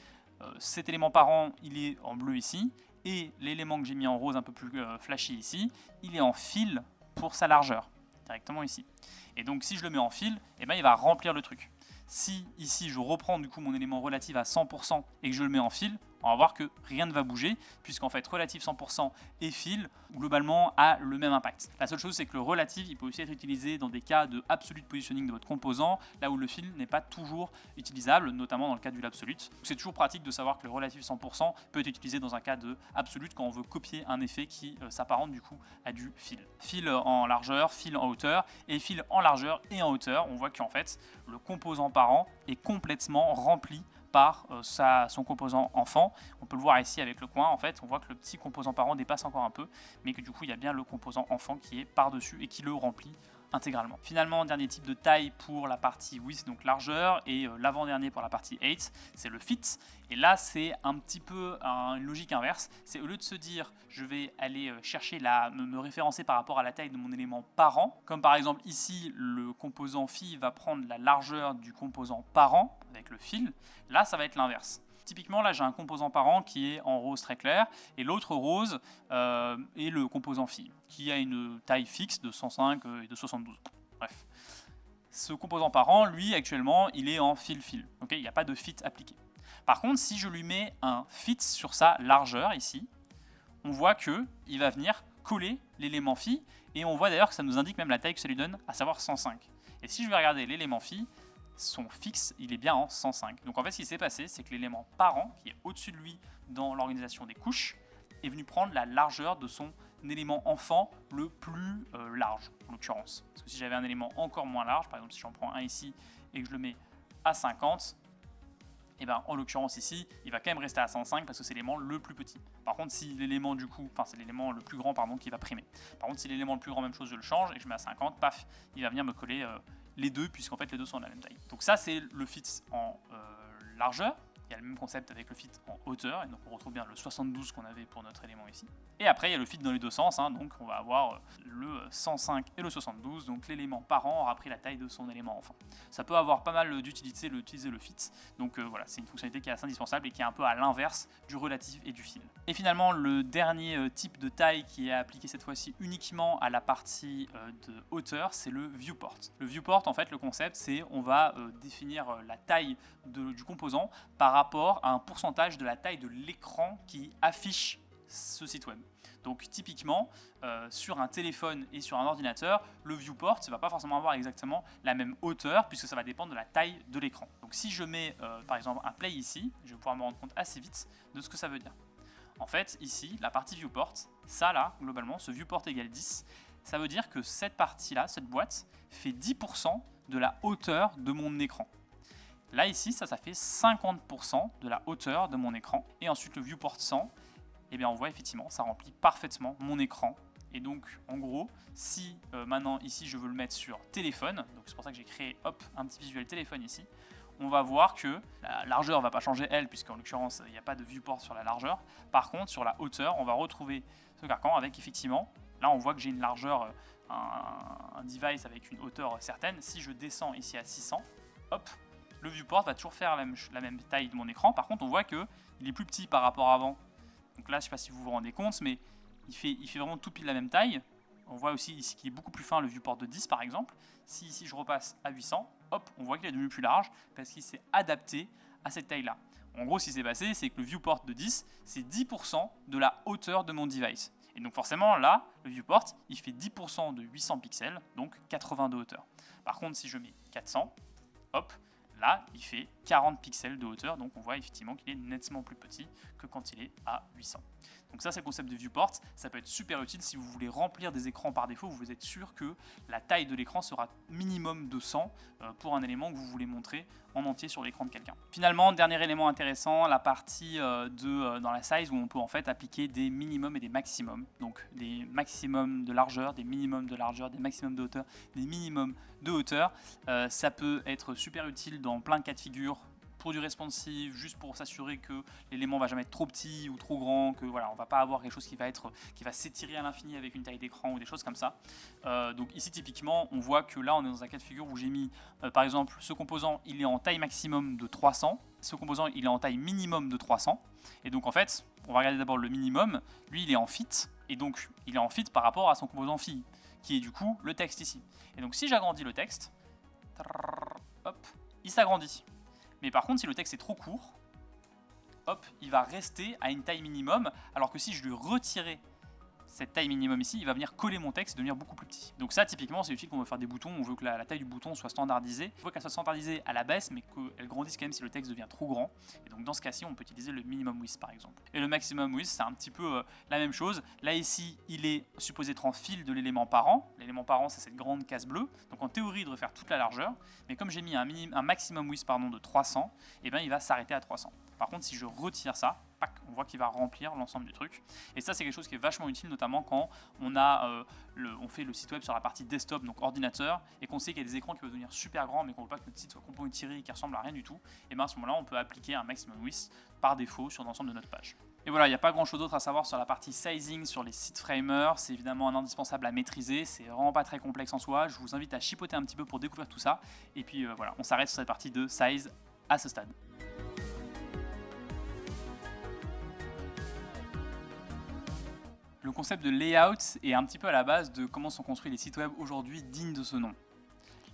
cet élément parent il est en bleu ici, et l'élément que j'ai mis en rose un peu plus flashy ici, il est en fill pour sa largeur, directement ici. Et donc si je le mets en fill, eh ben, il va remplir le truc. Si ici je reprends du coup mon élément relatif à 100% et que je le mets en fill, on va voir que rien ne va bouger, puisqu'en fait relatif 100% et fill, globalement, a le même impact. La seule chose, c'est que le relatif, il peut aussi être utilisé dans des cas de absolute positioning de votre composant, là où le fill n'est pas toujours utilisable, notamment dans le cas du absolute. C'est toujours pratique de savoir que le relatif 100% peut être utilisé dans un cas de absolute quand on veut copier un effet qui s'apparente du coup à du fill. Fill en largeur, fill en hauteur, et fill en largeur et en hauteur, on voit qu'en fait, le composant parent est complètement rempli par son composant enfant. On peut le voir ici avec le coin, en fait, on voit que le petit composant parent dépasse encore un peu, mais que du coup il y a bien le composant enfant qui est par-dessus et qui le remplit intégralement. Finalement, dernier type de taille pour la partie width, donc largeur, et l'avant-dernier pour la partie height, c'est le fit. Et là, c'est un petit peu une logique inverse. C'est au lieu de se dire, je vais aller chercher me référencer par rapport à la taille de mon élément parent, comme par exemple ici, le composant fille va prendre la largeur du composant parent avec le fil. Là, ça va être l'inverse. Typiquement, là, j'ai un composant parent qui est en rose très clair, et l'autre rose est le composant fille, qui a une taille fixe de 105 et de 72. Bref. Ce composant parent, lui, actuellement, il est en fil-fil. Okay, il n'y a pas de fit appliqué. Par contre, si je lui mets un fit sur sa largeur, ici, on voit qu'il va venir coller l'élément phi, et on voit d'ailleurs que ça nous indique même la taille que ça lui donne, à savoir 105. Et si je vais regarder l'élément phi, son fixe, il est bien en 105. Donc en fait, ce qui s'est passé, c'est que l'élément parent, qui est au-dessus de lui dans l'organisation des couches, est venu prendre la largeur de son élément enfant le plus large, en l'occurrence. Parce que si j'avais un élément encore moins large, par exemple si j'en prends un ici et que je le mets à 50, et ben en l'occurrence ici, il va quand même rester à 105 parce que c'est l'élément le plus petit. Par contre, si l'élément du coup, enfin c'est l'élément le plus grand pardon qui va primer. Par contre, si l'élément le plus grand, même chose, je le change et que je mets à 50, paf, il va venir me coller les deux, puisqu'en fait les deux sont de la même taille. Donc ça c'est le fit en largeur. Il y a le même concept avec le fit en hauteur, et donc on retrouve bien le 72 qu'on avait pour notre élément ici. Et après il y a le fit dans les deux sens, donc on va avoir le 105 et le 72, donc l'élément parent aura pris la taille de son élément enfant. Ça peut avoir pas mal d'utilité d'utiliser le fit, donc voilà, c'est une fonctionnalité qui est assez indispensable et qui est un peu à l'inverse du relatif et du fill. Et finalement le dernier type de taille qui est appliqué cette fois-ci uniquement à la partie de hauteur, c'est le viewport. Le viewport, en fait, le concept c'est on va définir la taille du composant par rapport à un pourcentage de la taille de l'écran qui affiche ce site web. Donc typiquement, sur un téléphone et sur un ordinateur, le viewport ne va pas forcément avoir exactement la même hauteur puisque ça va dépendre de la taille de l'écran. Donc si je mets par exemple un play ici, je vais pouvoir me rendre compte assez vite de ce que ça veut dire. En fait, ici, la partie viewport, ça là, globalement, ce viewport égale 10, ça veut dire que cette partie-là, cette boîte, fait 10% de la hauteur de mon écran. Là, ici, ça fait 50% de la hauteur de mon écran. Et ensuite, le viewport 100, eh bien, on voit effectivement, ça remplit parfaitement mon écran. Et donc, en gros, si maintenant, ici, je veux le mettre sur téléphone, donc c'est pour ça que j'ai créé, hop, un petit visuel téléphone ici, on va voir que la largeur ne va pas changer elle, puisqu'en l'occurrence, il n'y a pas de viewport sur la largeur. Par contre, sur la hauteur, on va retrouver ce carcan avec effectivement, là on voit que j'ai une largeur, un device avec une hauteur certaine. Si je descends ici à 600, hop, le viewport va toujours faire la même taille de mon écran. Par contre, on voit qu'il est plus petit par rapport à avant. Donc là, je ne sais pas si vous vous rendez compte, mais il fait vraiment tout pile la même taille. On voit aussi ici qu'il est beaucoup plus fin, le viewport de 10 par exemple. Si ici je repasse à 800, hop, on voit qu'il est devenu plus large parce qu'il s'est adapté à cette taille-là. En gros, ce qui s'est passé, c'est que le viewport de 10, c'est 10% de la hauteur de mon device. Et donc forcément, là, le viewport, il fait 10% de 800 pixels, donc 80 de hauteur. Par contre, si je mets 400, hop, là, il fait 40 pixels de hauteur, donc on voit effectivement qu'il est nettement plus petit que quand il est à 800. Donc ça, c'est le concept de viewport. Ça peut être super utile si vous voulez remplir des écrans par défaut. Vous êtes sûr que la taille de l'écran sera minimum de 100 pour un élément que vous voulez montrer en entier sur l'écran de quelqu'un. Finalement, dernier élément intéressant, la partie dans la size où on peut en fait appliquer des minimums et des maximums. Donc des maximums de largeur, des minimums de largeur, des maximums de hauteur, des minimums de hauteur. Ça peut être super utile dans plein de cas de figure. Pour du responsive, juste pour s'assurer que l'élément va jamais être trop petit ou trop grand, que voilà, on va pas avoir quelque chose qui va s'étirer à l'infini avec une taille d'écran ou des choses comme ça. Donc ici typiquement, on voit que là on est dans un cas de figure où j'ai mis par exemple ce composant, il est en taille maximum de 300, ce composant il est en taille minimum de 300, et donc en fait, on va regarder d'abord le minimum, lui il est en fit, et donc il est en fit par rapport à son composant phi, qui est du coup le texte ici. Et donc si j'agrandis le texte, hop, il s'agrandit. Mais par contre, si le texte est trop court, hop, il va rester à une taille minimum, alors que si je lui retirais cette taille minimum ici, il va venir coller mon texte et devenir beaucoup plus petit. Donc ça, typiquement, c'est utile quand on veut faire des boutons, on veut que la taille du bouton soit standardisée. Il faut qu'elle soit standardisée à la baisse, mais qu'elle grandisse quand même si le texte devient trop grand. Et donc dans ce cas-ci, on peut utiliser le minimum width par exemple. Et le maximum width, c'est un petit peu la même chose. Là ici, il est supposé être en fil de l'élément parent. L'élément parent, c'est cette grande case bleue. Donc en théorie, il devrait faire toute la largeur. Mais comme j'ai mis un maximum width de 300, et bien il va s'arrêter à 300. Par contre, si je retire ça, on voit qu'il va remplir l'ensemble du truc. Et ça, c'est quelque chose qui est vachement utile, notamment quand on fait le site web sur la partie desktop, donc ordinateur, et qu'on sait qu'il y a des écrans qui peuvent devenir super grands, mais qu'on ne veut pas que notre site soit complètement étiré et qui ressemble à rien du tout. Et bien à ce moment-là, on peut appliquer un maximum width par défaut sur l'ensemble de notre page. Et voilà, il n'y a pas grand chose d'autre à savoir sur la partie sizing, sur les site framers. C'est évidemment un indispensable à maîtriser. C'est vraiment pas très complexe en soi. Je vous invite à chipoter un petit peu pour découvrir tout ça. Et puis voilà, on s'arrête sur cette partie de size à ce stade. Le concept de layout est un petit peu à la base de comment sont construits les sites web aujourd'hui dignes de ce nom.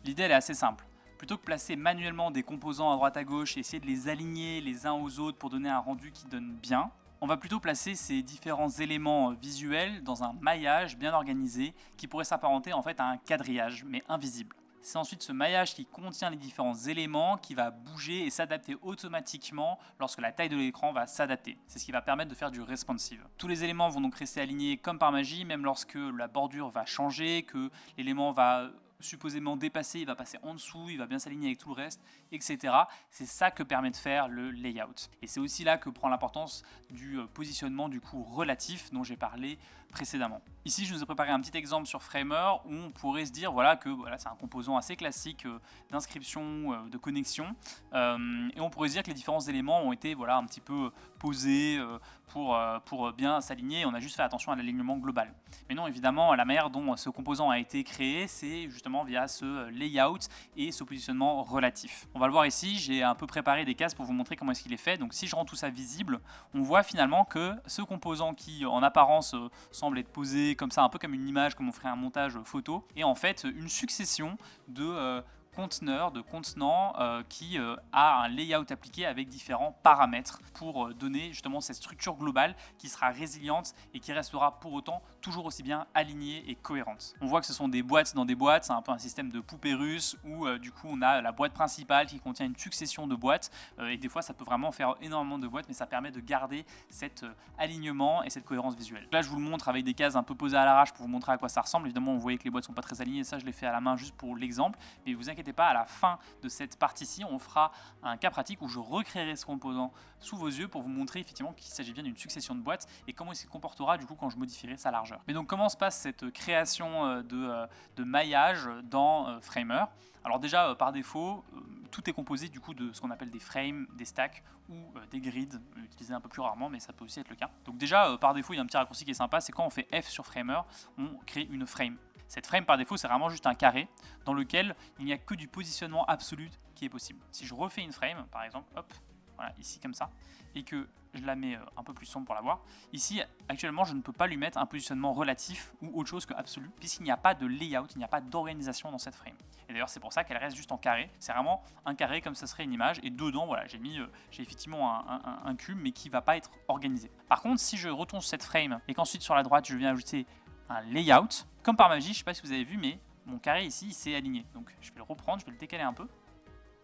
L'idée elle est assez simple. Plutôt que placer manuellement des composants à droite à gauche et essayer de les aligner les uns aux autres pour donner un rendu qui donne bien, on va plutôt placer ces différents éléments visuels dans un maillage bien organisé qui pourrait s'apparenter en fait à un quadrillage mais invisible. C'est ensuite ce maillage qui contient les différents éléments qui va bouger et s'adapter automatiquement lorsque la taille de l'écran va s'adapter. C'est ce qui va permettre de faire du responsive. Tous les éléments vont donc rester alignés comme par magie, même lorsque la bordure va changer, que l'élément va supposément dépasser, il va passer en dessous, il va bien s'aligner avec tout le reste, etc. C'est ça que permet de faire le layout. Et c'est aussi là que prend l'importance du positionnement du coup relatif dont j'ai parlé précédemment. Ici, je vous ai préparé un petit exemple sur Framer où on pourrait se dire voilà, que voilà, c'est un composant assez classique d'inscription, de connexion. Et on pourrait se dire que les différents éléments ont été voilà, un petit peu posés pour bien s'aligner. On a juste fait attention à l'alignement global. Mais non, évidemment, la manière dont ce composant a été créé, c'est justement via ce layout et ce positionnement relatif. On va le voir ici, j'ai un peu préparé des cases pour vous montrer comment est-ce qu'il est fait. Donc si je rends tout ça visible, on voit finalement que ce composant qui en apparence semble être posé comme ça, un peu comme une image, comme on ferait un montage photo, est en fait une succession de conteneurs, de contenants qui a un layout appliqué avec différents paramètres pour donner justement cette structure globale qui sera résiliente et qui restera pour autant toujours aussi bien alignée et cohérente. On voit que ce sont des boîtes dans des boîtes, c'est un peu un système de poupée russe où du coup on a la boîte principale qui contient une succession de boîtes et des fois ça peut vraiment faire énormément de boîtes mais ça permet de garder cet alignement et cette cohérence visuelle. Là je vous le montre avec des cases un peu posées à l'arrache pour vous montrer à quoi ça ressemble. Évidemment vous voyez que les boîtes sont pas très alignées, ça je l'ai fait à la main juste pour l'exemple, mais vous inquiétez pas, à la fin de cette partie-ci, on fera un cas pratique où je recréerai ce composant sous vos yeux pour vous montrer effectivement qu'il s'agit bien d'une succession de boîtes et comment il se comportera du coup quand je modifierai sa largeur. Mais donc comment se passe cette création de maillage dans Framer? Alors déjà, par défaut, tout est composé du coup de ce qu'on appelle des frames, des stacks ou des grids, utilisés un peu plus rarement, mais ça peut aussi être le cas. Donc déjà, par défaut, il y a un petit raccourci qui est sympa, c'est quand on fait F sur Framer, on crée une frame. Cette frame, par défaut, c'est vraiment juste un carré dans lequel il n'y a que du positionnement absolu qui est possible. Si je refais une frame, par exemple, hop, voilà, ici comme ça, et que je la mets un peu plus sombre pour la voir, ici, actuellement, je ne peux pas lui mettre un positionnement relatif ou autre chose que absolu, puisqu'il n'y a pas de layout, il n'y a pas d'organisation dans cette frame. Et d'ailleurs, c'est pour ça qu'elle reste juste en carré. C'est vraiment un carré comme ça serait une image, et dedans, voilà, j'ai effectivement un cube, mais qui ne va pas être organisé. Par contre, si je retourne sur cette frame, et qu'ensuite sur la droite, je viens ajouter un layout, comme par magie, je ne sais pas si vous avez vu, mais mon carré ici, il s'est aligné. Donc, je vais le reprendre, je vais le décaler un peu.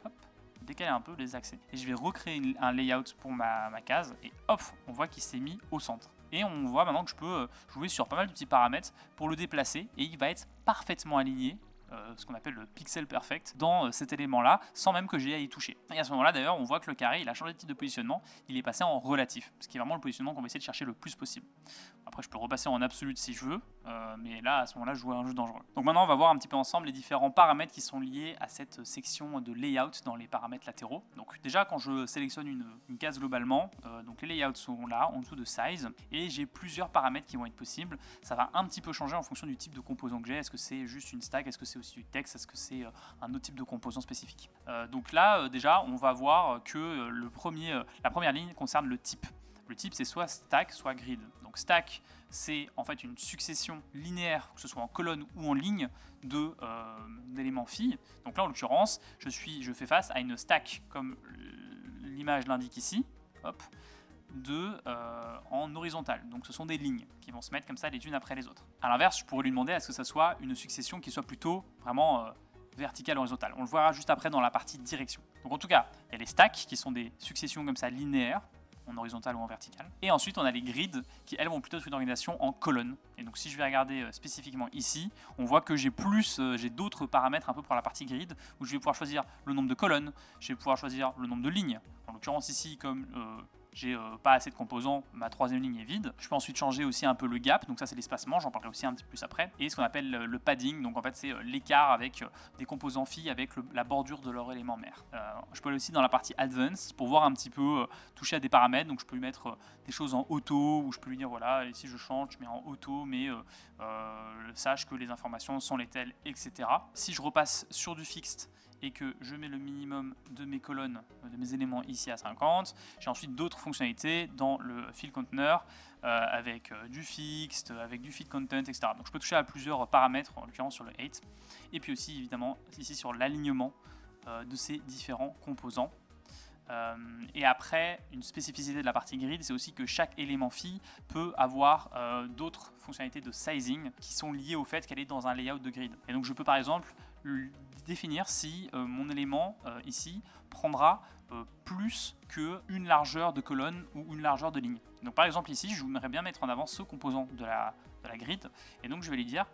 Hop, décaler un peu les accès. Et je vais recréer un layout pour ma case. Et hop, on voit qu'il s'est mis au centre. Et on voit maintenant que je peux jouer sur pas mal de petits paramètres pour le déplacer. Et il va être parfaitement aligné, ce qu'on appelle le pixel perfect, dans cet élément-là, sans même que j'aie à y toucher. Et à ce moment-là, d'ailleurs, on voit que le carré, il a changé de type de positionnement. Il est passé en relatif, ce qui est vraiment le positionnement qu'on va essayer de chercher le plus possible. Après, je peux repasser en absolu si je veux, mais là, à ce moment-là, je joue à un jeu dangereux. Donc maintenant, on va voir un petit peu ensemble les différents paramètres qui sont liés à cette section de layout dans les paramètres latéraux. Donc déjà, quand je sélectionne une case globalement, donc les layouts sont là, en dessous de size, et j'ai plusieurs paramètres qui vont être possibles. Ça va un petit peu changer en fonction du type de composant que j'ai. Est-ce que c'est juste une stack? Est-ce que c'est aussi du texte? Est-ce que c'est un autre type de composant spécifique? Donc là, déjà, on va voir que la première ligne concerne le type. Le type, c'est soit stack, soit grid. Donc stack, c'est en fait une succession linéaire, que ce soit en colonne ou en ligne, d'éléments phi. Donc là, en l'occurrence, je fais face à une stack, comme l'image l'indique ici, hop, en horizontal. Donc ce sont des lignes qui vont se mettre comme ça les unes après les autres. A l'inverse, je pourrais lui demander à ce que ça soit une succession qui soit plutôt vraiment verticale, horizontale. On le verra juste après dans la partie direction. Donc en tout cas, il y a les stacks qui sont des successions comme ça linéaires, en horizontal ou en vertical. Et ensuite, on a les grids qui, elles, vont plutôt être une organisation en colonne. Et donc, si je vais regarder spécifiquement ici, on voit que j'ai d'autres paramètres un peu pour la partie grid, où je vais pouvoir choisir le nombre de colonnes, je vais pouvoir choisir le nombre de lignes. En l'occurrence ici, comme j'ai pas assez de composants, ma troisième ligne est vide. Je peux ensuite changer aussi un peu le gap, donc ça c'est l'espacement, j'en parlerai aussi un petit peu plus après. Et ce qu'on appelle le padding, donc en fait c'est l'écart avec des composants phi avec la bordure de leur élément mère. Je peux aller aussi dans la partie advanced pour voir un petit peu toucher à des paramètres, donc je peux lui mettre des choses en auto, ou je peux lui dire voilà, ici je change, je mets en auto, mais sache que les informations sont les telles, etc. Si je repasse sur du fixed, et que je mets le minimum de mes colonnes, de mes éléments ici à 50. J'ai ensuite d'autres fonctionnalités dans le field container avec du fixed, avec du feed content, etc. Donc je peux toucher à plusieurs paramètres, en l'occurrence sur le 8. Et puis aussi évidemment ici sur l'alignement de ces différents composants. Et après, une spécificité de la partie grid, c'est aussi que chaque élément phi peut avoir d'autres fonctionnalités de sizing qui sont liées au fait qu'elle est dans un layout de grid. Et donc je peux par exemple définir si mon élément ici prendra plus qu'une largeur de colonne ou une largeur de ligne. Donc par exemple ici, je voudrais bien mettre en avant ce composant de la grid, et donc je vais lui dire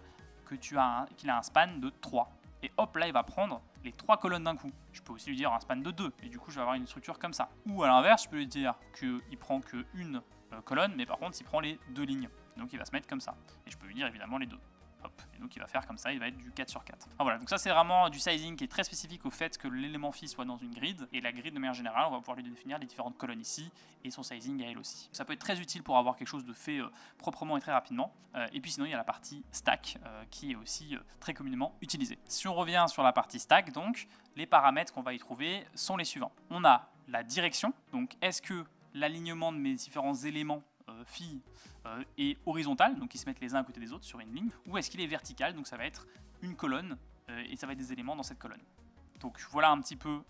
qu'il a un span de 3. Et hop, là il va prendre les 3 colonnes d'un coup. Je peux aussi lui dire un span de 2, et du coup je vais avoir une structure comme ça. Ou à l'inverse, je peux lui dire qu'il prend qu'une colonne, mais par contre il prend les 2 lignes. Donc il va se mettre comme ça. Et je peux lui dire évidemment les 2. Hop. Et donc il va faire comme ça, il va être du 4 sur 4. Alors voilà, donc ça c'est vraiment du sizing qui est très spécifique au fait que l'élément phi soit dans une grid, et la grid de manière générale, on va pouvoir lui définir les différentes colonnes ici, et son sizing à elle aussi. Ça peut être très utile pour avoir quelque chose de fait proprement et très rapidement. Et puis sinon il y a la partie stack qui est aussi très communément utilisée. Si on revient sur la partie stack, donc les paramètres qu'on va y trouver sont les suivants. On a la direction, donc est-ce que l'alignement de mes différents éléments phi est horizontal, donc ils se mettent les uns à côté des autres sur une ligne, ou est-ce qu'il est vertical, donc ça va être une colonne et ça va être des éléments dans cette colonne. Donc voilà un petit peu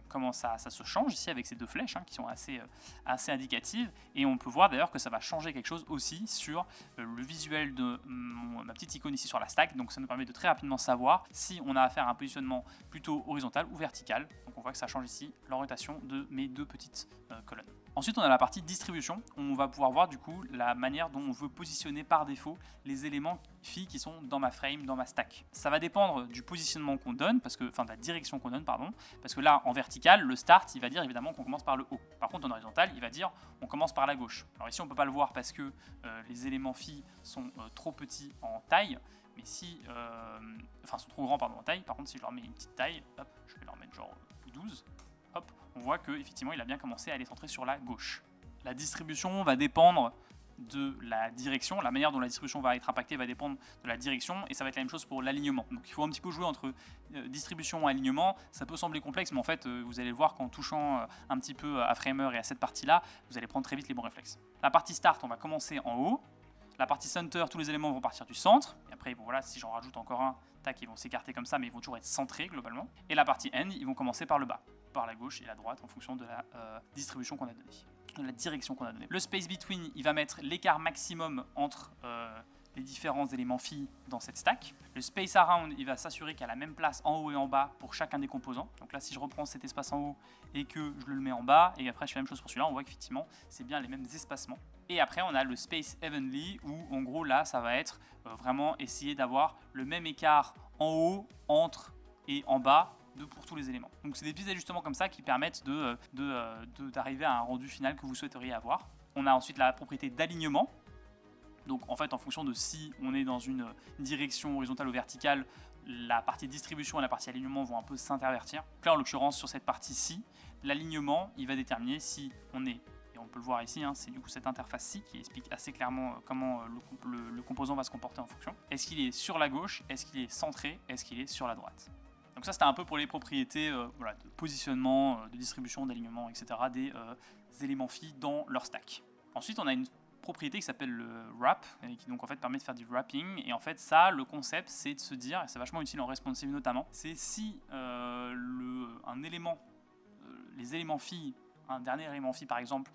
comment ça se change ici avec ces deux flèches qui sont assez indicatives, et on peut voir d'ailleurs que ça va changer quelque chose aussi sur le visuel de ma petite icône ici sur la stack. Donc ça nous permet de très rapidement savoir si on a affaire à un positionnement plutôt horizontal ou vertical. Donc on voit que ça change ici l'orientation de mes deux petites colonnes. Ensuite, on a la partie distribution. On va pouvoir voir du coup la manière dont on veut positionner par défaut les éléments phi qui sont dans ma frame, dans ma stack. Ça va dépendre du positionnement qu'on donne, de la direction qu'on donne, pardon, parce que là, en vertical, le start, il va dire évidemment qu'on commence par le haut. Par contre, en horizontal, il va dire on commence par la gauche. Alors ici, on ne peut pas le voir parce que les éléments phi sont trop petits en taille, mais si, enfin sont trop grands pardon, en taille. Par contre si je leur mets une petite taille, hop, je vais leur mettre genre 12, hop, on voit que effectivement il a bien commencé à aller centrer sur la gauche. La distribution va dépendre de la direction, la manière dont la distribution va être impactée va dépendre de la direction, et ça va être la même chose pour l'alignement. Donc il faut un petit peu jouer entre distribution et alignement. Ça peut sembler complexe, mais en fait vous allez le voir qu'en touchant un petit peu à Framer et à cette partie là, vous allez prendre très vite les bons réflexes. La partie start, on va commencer en haut. La partie center, tous les éléments vont partir du centre, et après bon, voilà, si j'en rajoute encore un, tac, ils vont s'écarter comme ça, mais ils vont toujours être centrés globalement. Et la partie end, ils vont commencer par le bas, par la gauche et la droite en fonction de la distribution qu'on a donnée, de la direction qu'on a donnée. Le space between, il va mettre l'écart maximum entre les différents éléments phi dans cette stack. Le space around, il va s'assurer qu'il y a la même place en haut et en bas pour chacun des composants. Donc là, si je reprends cet espace en haut et que je le mets en bas, et après je fais la même chose pour celui-là, on voit qu'effectivement, c'est bien les mêmes espacements. Et après, on a le space evenly, où en gros, là, ça va être vraiment essayer d'avoir le même écart en haut, entre et en bas pour tous les éléments. Donc c'est des petits ajustements comme ça qui permettent d'arriver à un rendu final que vous souhaiteriez avoir. On a ensuite la propriété d'alignement. Donc en fait, en fonction de si on est dans une direction horizontale ou verticale, la partie distribution et la partie alignement vont un peu s'intervertir. Là, en l'occurrence, sur cette partie-ci, l'alignement, il va déterminer si on est, et on peut le voir ici, hein, c'est du coup cette interface-ci qui explique assez clairement comment le composant va se comporter en fonction. Est-ce qu'il est sur la gauche? Est-ce qu'il est centré? Est-ce qu'il est sur la droite? Donc ça, c'était un peu pour les propriétés voilà, de positionnement, de distribution, d'alignement, etc. des éléments phi dans leur stack. Ensuite, on a une propriété qui s'appelle le wrap, et qui donc en fait permet de faire du wrapping. Et en fait, ça, le concept, c'est de se dire, et c'est vachement utile en responsive notamment, c'est si un élément, les éléments phi, un dernier élément phi par exemple,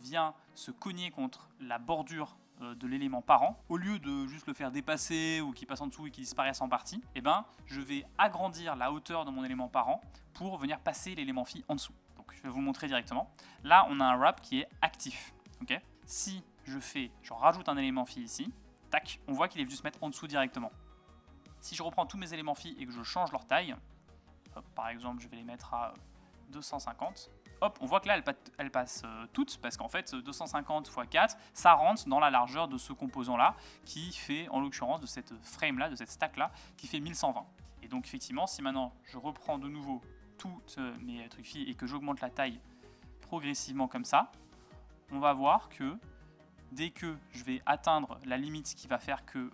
vient se cogner contre la bordure de l'élément parent, au lieu de juste le faire dépasser ou qu'il passe en dessous et qu'il disparaisse en partie, eh ben, je vais agrandir la hauteur de mon élément parent pour venir passer l'élément phi en dessous. Donc je vais vous le montrer directement. Là, on a un wrap qui est actif. Okay, si je rajoute un élément phi ici, tac, on voit qu'il est venu se mettre en dessous directement. Si je reprends tous mes éléments phi et que je change leur taille, hop, par exemple, je vais les mettre à 250, hop, on voit que là, elles passent toutes, parce qu'en fait, 250 x 4, ça rentre dans la largeur de ce composant-là, qui fait, en l'occurrence, de cette frame-là, de cette stack-là, qui fait 1120. Et donc, effectivement, si maintenant, je reprends de nouveau tous mes trucs phi et que j'augmente la taille progressivement comme ça, on va voir que dès que je vais atteindre la limite qui va faire que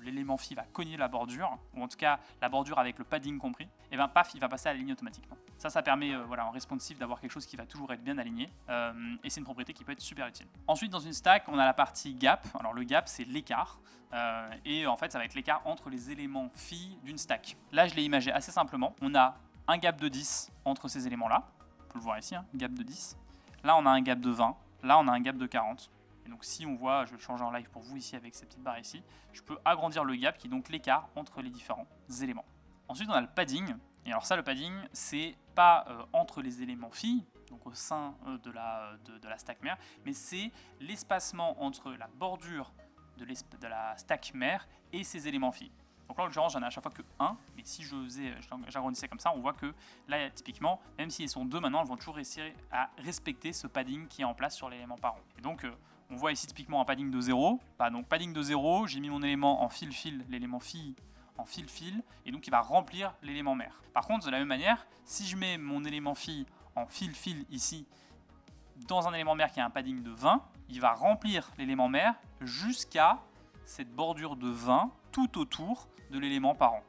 l'élément phi va cogner la bordure, ou en tout cas la bordure avec le padding compris, et bien paf, il va passer à la ligne automatiquement. Ça permet voilà, en responsive d'avoir quelque chose qui va toujours être bien aligné, et c'est une propriété qui peut être super utile. Ensuite, dans une stack, on a la partie gap. Alors le gap, c'est l'écart, et en fait, ça va être l'écart entre les éléments phi d'une stack. Là, je l'ai imagé assez simplement. On a un gap de 10 entre ces éléments-là. On peut le voir ici, hein, gap de 10. Là, on a un gap de 20. Là, on a un gap de 40. Et donc, si on voit, je vais le changer en live pour vous ici avec ces petites barres ici, je peux agrandir le gap qui est donc l'écart entre les différents éléments. Ensuite, on a le padding. Et alors ça, le padding, c'est pas entre les éléments phi, donc au sein de la stack mère, mais c'est l'espacement entre la bordure de la stack mère et ses éléments phi. Donc là, en l'occurrence, j'en ai à chaque fois que 1, mais si j'agrandissais comme ça, on voit que là, typiquement, même s'ils sont 2 maintenant, elles vont toujours réussir à respecter ce padding qui est en place sur l'élément parent. Et donc, on voit ici typiquement un padding de 0. Donc padding de 0, j'ai mis mon élément en fil-fil, l'élément phi en fil-fil, et donc il va remplir l'élément mère. Par contre, de la même manière, si je mets mon élément phi en fil-fil ici, dans un élément mère qui a un padding de 20, il va remplir l'élément mère jusqu'à cette bordure de 20 tout autour de l'élément parent.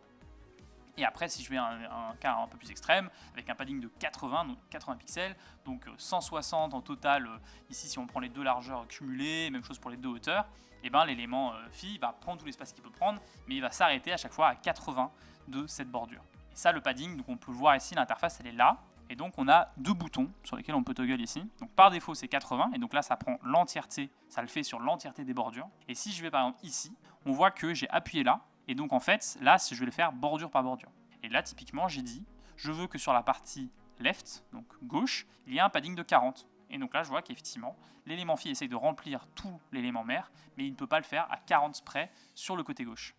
Et après, si je fais un cas un peu plus extrême, avec un padding de 80, donc 80 pixels, donc 160 en total, ici si on prend les deux largeurs cumulées, même chose pour les deux hauteurs, et ben l'élément phi va prendre tout l'espace qu'il peut prendre, mais il va s'arrêter à chaque fois à 80 de cette bordure. Et ça, le padding, donc on peut le voir ici, l'interface elle est là, et donc on a deux boutons sur lesquels on peut toggle ici. Donc par défaut c'est 80, et donc là ça prend l'entièreté, ça le fait sur l'entièreté des bordures. Et si je vais par exemple ici, on voit que j'ai appuyé là, et donc en fait là je vais le faire bordure par bordure. Et là typiquement j'ai dit, je veux que sur la partie left, donc gauche, il y ait un padding de 40. Et donc là je vois qu'effectivement l'élément phi essaye de remplir tout l'élément mère, mais il ne peut pas le faire à 40 près sur le côté gauche.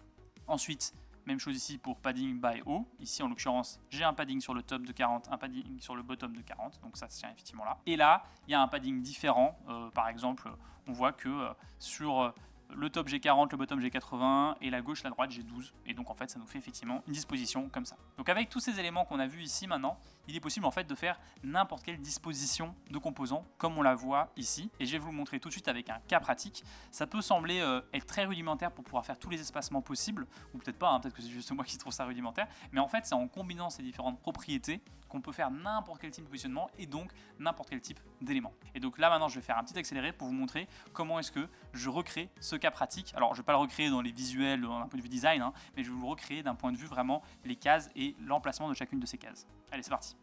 Ensuite, même chose ici pour padding by haut. Ici, en l'occurrence, j'ai un padding sur le top de 40, un padding sur le bottom de 40. Donc ça se tient effectivement là. Et là, il y a un padding différent. Par exemple, on voit que sur le top j'ai 40, le bottom j'ai 80 et la gauche, la droite j'ai 12. Et donc en fait ça nous fait effectivement une disposition comme ça. Donc avec tous ces éléments qu'on a vus ici maintenant, il est possible en fait de faire n'importe quelle disposition de composants comme on la voit ici. Et je vais vous le montrer tout de suite avec un cas pratique. Ça peut sembler être très rudimentaire pour pouvoir faire tous les espacements possibles, ou peut-être pas, hein, peut-être que c'est juste moi qui trouve ça rudimentaire, mais en fait c'est en combinant ces différentes propriétés qu'on peut faire n'importe quel type de positionnement et donc n'importe quel type d'élément. Et donc là maintenant je vais faire un petit accéléré pour vous montrer comment est-ce que je recrée ce cas pratique. Alors je ne vais pas le recréer dans les visuels d'un point de vue design, hein, mais je vais vous le recréer d'un point de vue vraiment les cases et l'emplacement de chacune de ces cases. Allez, c'est parti.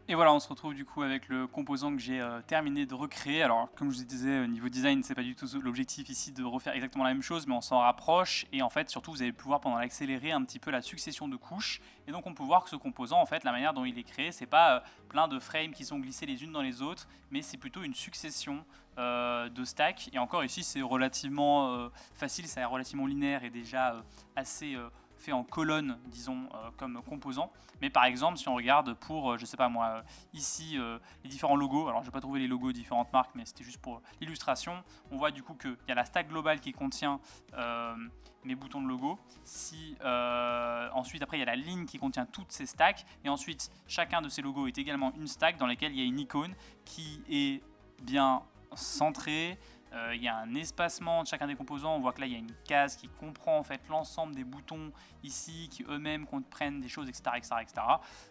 Et voilà, on se retrouve du coup avec le composant que j'ai terminé de recréer. Alors comme je vous disais, au niveau design, c'est pas du tout l'objectif ici de refaire exactement la même chose, mais on s'en rapproche. Et en fait, surtout, vous allez pouvoir pendant l'accélérer un petit peu la succession de couches. Et donc on peut voir que ce composant, en fait, la manière dont il est créé, c'est pas plein de frames qui sont glissés les unes dans les autres, mais c'est plutôt une succession de stacks. Et encore ici, c'est relativement facile, c'est relativement linéaire et déjà assez fait en colonne, disons, comme composant. Mais par exemple, si on regarde pour, je sais pas moi, ici, les différents logos, alors je vais pas trouver les logos de différentes marques, mais c'était juste pour l'illustration, on voit du coup qu'il y a la stack globale qui contient mes boutons de logo. Si, ensuite, après, il y a la ligne qui contient toutes ces stacks, et ensuite, chacun de ces logos est également une stack dans laquelle il y a une icône qui est bien centrée. Il y a un espacement de chacun des composants. On voit que là il y a une case qui comprend en fait l'ensemble des boutons ici qui eux-mêmes comprennent des choses, etc.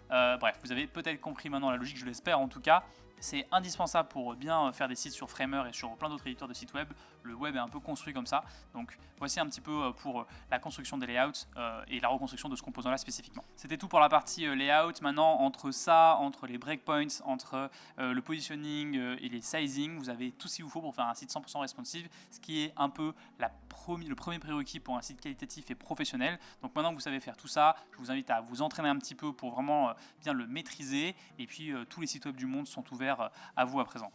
Bref, vous avez peut-être compris maintenant la logique, je l'espère en tout cas. C'est indispensable pour bien faire des sites sur Framer et sur plein d'autres éditeurs de sites web. Le web est un peu construit comme ça. Donc voici un petit peu pour la construction des layouts et la reconstruction de ce composant-là spécifiquement. C'était tout pour la partie layout. Maintenant, entre ça, entre les breakpoints, entre le positioning et les sizing, vous avez tout ce qu'il vous faut pour faire un site 100% responsive, ce qui est un peu le premier prérequis pour un site qualitatif et professionnel. Donc maintenant que vous savez faire tout ça, je vous invite à vous entraîner un petit peu pour vraiment bien le maîtriser. Et puis tous les sites web du monde sont ouverts à vous à présent.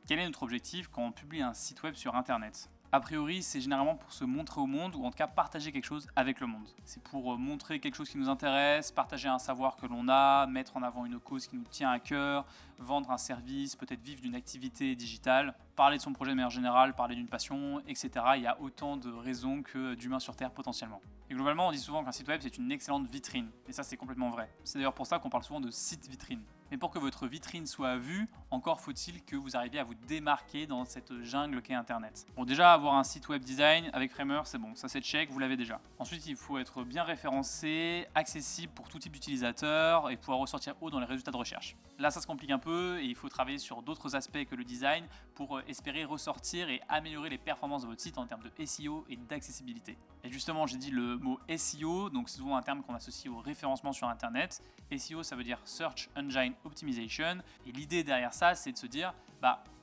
Quel est notre objectif quand on publie un site web sur Internet ? A priori, c'est généralement pour se montrer au monde, ou en tout cas partager quelque chose avec le monde. C'est pour montrer quelque chose qui nous intéresse, partager un savoir que l'on a, mettre en avant une cause qui nous tient à cœur, vendre un service, peut-être vivre d'une activité digitale, parler de son projet de manière générale, parler d'une passion, etc. Il y a autant de raisons que d'humains sur Terre potentiellement. Et globalement, on dit souvent qu'un site web, c'est une excellente vitrine. Et ça, c'est complètement vrai. C'est d'ailleurs pour ça qu'on parle souvent de site vitrine. Mais pour que votre vitrine soit vue, encore faut-il que vous arriviez à vous démarquer dans cette jungle qu'est Internet. Bon, déjà, avoir un site web design avec Framer, c'est bon, ça c'est check, vous l'avez déjà. Ensuite, il faut être bien référencé, accessible pour tout type d'utilisateur et pouvoir ressortir haut dans les résultats de recherche. Là, ça se complique un peu et il faut travailler sur d'autres aspects que le design pour espérer ressortir et améliorer les performances de votre site en termes de SEO et d'accessibilité. Et justement, j'ai dit le mot SEO, donc c'est souvent un terme qu'on associe au référencement sur Internet. SEO, ça veut dire Search Engine Optimization. Et l'idée derrière ça, c'est de se dire,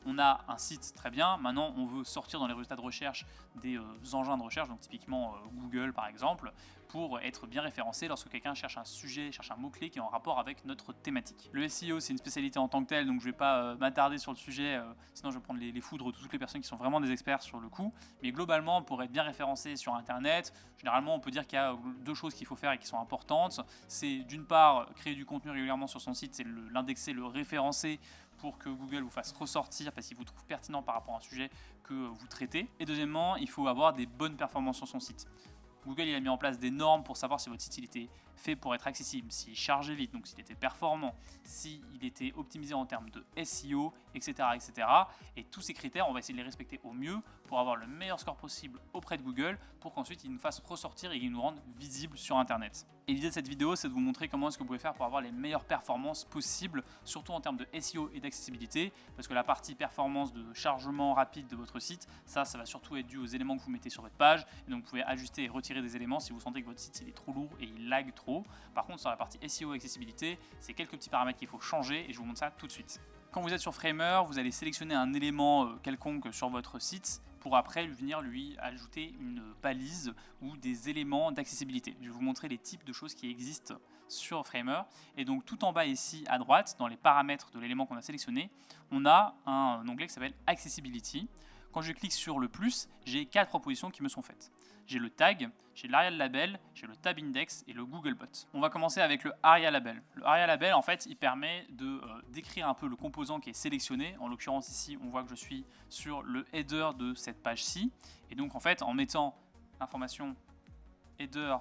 on a un site très bien, maintenant on veut sortir dans les résultats de recherche des engins de recherche, donc typiquement Google par exemple, pour être bien référencé lorsque quelqu'un cherche un sujet, cherche un mot-clé qui est en rapport avec notre thématique. Le SEO, c'est une spécialité en tant que telle, donc je ne vais pas m'attarder sur le sujet, sinon je vais prendre les foudres de toutes les personnes qui sont vraiment des experts sur le coup. Mais globalement, pour être bien référencé sur Internet, généralement on peut dire qu'il y a deux choses qu'il faut faire et qui sont importantes. C'est d'une part créer du contenu régulièrement sur son site, c'est l'indexer, le référencer pour que Google vous fasse ressortir parce qu'il vous trouve pertinent par rapport à un sujet que vous traitez. Et deuxièmement, il faut avoir des bonnes performances sur son site. Google il a mis en place des normes pour savoir si votre site il était fait pour être accessible, s'il chargeait vite, donc s'il était performant, s'il était optimisé en termes de SEO, etc., etc. Et tous ces critères, on va essayer de les respecter au mieux pour avoir le meilleur score possible auprès de Google pour qu'ensuite il nous fasse ressortir et qu'il nous rende visible sur Internet. Et l'idée de cette vidéo, c'est de vous montrer comment est-ce que vous pouvez faire pour avoir les meilleures performances possibles, surtout en termes de SEO et d'accessibilité, parce que la partie performance de chargement rapide de votre site, ça va surtout être dû aux éléments que vous mettez sur votre page, et donc vous pouvez ajuster et retirer des éléments si vous sentez que votre site il est trop lourd et il lag trop. Par contre, sur la partie SEO et accessibilité, c'est quelques petits paramètres qu'il faut changer et je vous montre ça tout de suite. Quand vous êtes sur Framer, vous allez sélectionner un élément quelconque sur votre site pour après venir lui ajouter une balise ou des éléments d'accessibilité. Je vais vous montrer les types de choses qui existent sur Framer. Et donc tout en bas ici à droite, dans les paramètres de l'élément qu'on a sélectionné, on a un onglet qui s'appelle Accessibility. Quand je clique sur le plus, j'ai 4 propositions qui me sont faites. J'ai le tag, j'ai l'ARIA label, j'ai le tab index et le Googlebot. On va commencer avec le ARIA label. Le ARIA label, en fait, il permet de décrire un peu le composant qui est sélectionné. En l'occurrence ici, on voit que je suis sur le header de cette page-ci. Et donc en fait, en mettant l'information header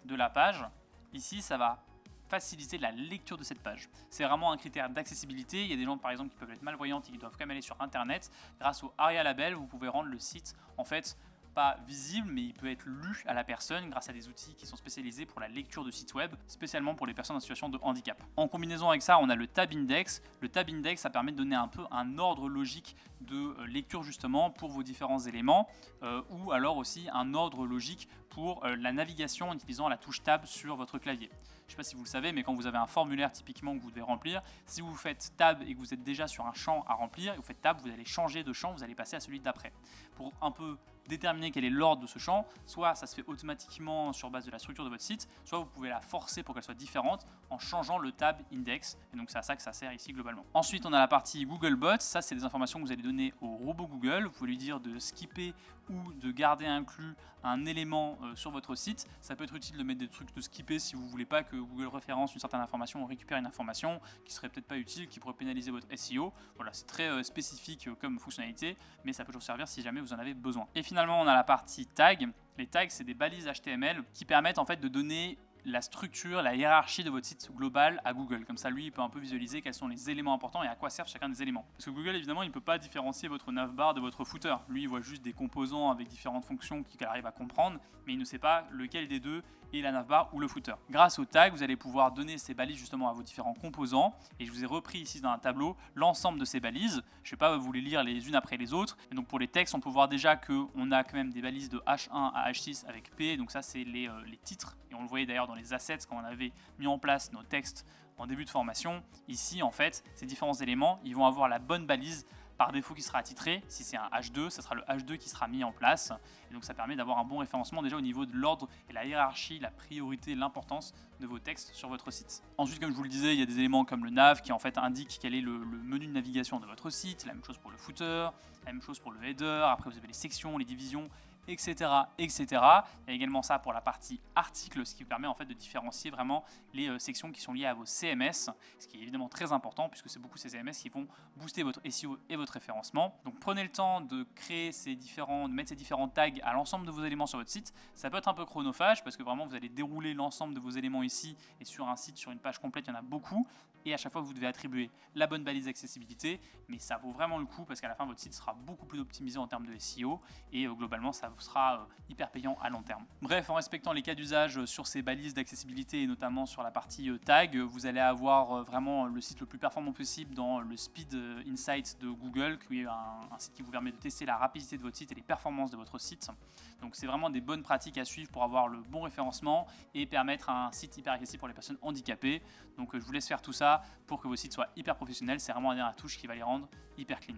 de la page, ici, ça va faciliter la lecture de cette page. C'est vraiment un critère d'accessibilité. Il y a des gens par exemple qui peuvent être malvoyants et qui doivent quand même aller sur internet. Grâce au ARIA label, vous pouvez rendre le site en fait pas visible, mais il peut être lu à la personne grâce à des outils qui sont spécialisés pour la lecture de sites web, spécialement pour les personnes en situation de handicap. En combinaison avec ça, on a le tab index. Le tab index, ça permet de donner un peu un ordre logique de lecture justement pour vos différents éléments, ou alors aussi un ordre logique pour la navigation en utilisant la touche tab sur votre clavier. Je ne sais pas si vous le savez, mais quand vous avez un formulaire typiquement que vous devez remplir, si vous faites tab et que vous êtes déjà sur un champ à remplir, et vous faites tab, vous allez changer de champ, vous allez passer à celui d'après. Pour un peu déterminer quel est l'ordre de ce champ, soit ça se fait automatiquement sur base de la structure de votre site, soit vous pouvez la forcer pour qu'elle soit différente en changeant le tab index, et donc c'est à ça que ça sert ici globalement. Ensuite on a la partie Googlebot, ça c'est des informations que vous allez donner au robot Google, vous pouvez lui dire de skipper ou de garder inclus un élément sur votre site. Ça peut être utile de mettre des trucs de skipper si vous ne voulez pas que Google référence une certaine information ou récupère une information qui serait peut-être pas utile, qui pourrait pénaliser votre SEO. Voilà, c'est très spécifique comme fonctionnalité, mais ça peut toujours servir si jamais vous en avez besoin. Et finalement, on a la partie tag. Les tags, c'est des balises HTML qui permettent en fait de donner la structure, la hiérarchie de votre site global à Google. Comme ça, lui, il peut un peu visualiser quels sont les éléments importants et à quoi servent chacun des éléments. Parce que Google, évidemment, il ne peut pas différencier votre navbar de votre footer. Lui, il voit juste des composants avec différentes fonctions qu'il arrive à comprendre, mais il ne sait pas lequel des deux est la navbar ou le footer. Grâce au tag, vous allez pouvoir donner ces balises justement à vos différents composants. Et je vous ai repris ici dans un tableau l'ensemble de ces balises. Je ne vais pas vous les lire les unes après les autres. Et donc pour les textes, on peut voir déjà qu'on a quand même des balises de H1 à H6 avec P. Donc ça, c'est les titres. Et on le voyait d'ailleurs dans les assets quand on avait mis en place nos textes en début de formation. Ici, en fait, ces différents éléments, ils vont avoir la bonne balise par défaut qui sera attitré. Si c'est un H2, ce sera le H2 qui sera mis en place. Et donc ça permet d'avoir un bon référencement déjà au niveau de l'ordre et la hiérarchie, la priorité, l'importance de vos textes sur votre site. Ensuite, comme je vous le disais, il y a des éléments comme le nav qui en fait indique quel est le menu de navigation de votre site. La même chose pour le footer, la même chose pour le header. Après, vous avez les sections, les divisions, etc., etc. Il y a également ça pour la partie article, ce qui vous permet en fait de différencier vraiment les sections qui sont liées à vos CMS, ce qui est évidemment très important puisque c'est beaucoup ces CMS qui vont booster votre SEO et votre référencement. Donc prenez le temps de créer de mettre ces différents tags à l'ensemble de vos éléments sur votre site. Ça peut être un peu chronophage parce que vraiment vous allez dérouler l'ensemble de vos éléments ici et sur un site, sur une page complète, il y en a beaucoup. Et à chaque fois, vous devez attribuer la bonne balise d'accessibilité, mais ça vaut vraiment le coup parce qu'à la fin, votre site sera beaucoup plus optimisé en termes de SEO et globalement, ça vous sera hyper payant à long terme. Bref, en respectant les cas d'usage sur ces balises d'accessibilité et notamment sur la partie tag, vous allez avoir vraiment le site le plus performant possible dans le Speed Insight de Google, qui est un site qui vous permet de tester la rapidité de votre site et les performances de votre site. Donc, c'est vraiment des bonnes pratiques à suivre pour avoir le bon référencement et permettre un site hyper accessible pour les personnes handicapées. Donc, je vous laisse faire tout ça pour que vos sites soient hyper professionnels. C'est vraiment la dernière touche qui va les rendre hyper clean.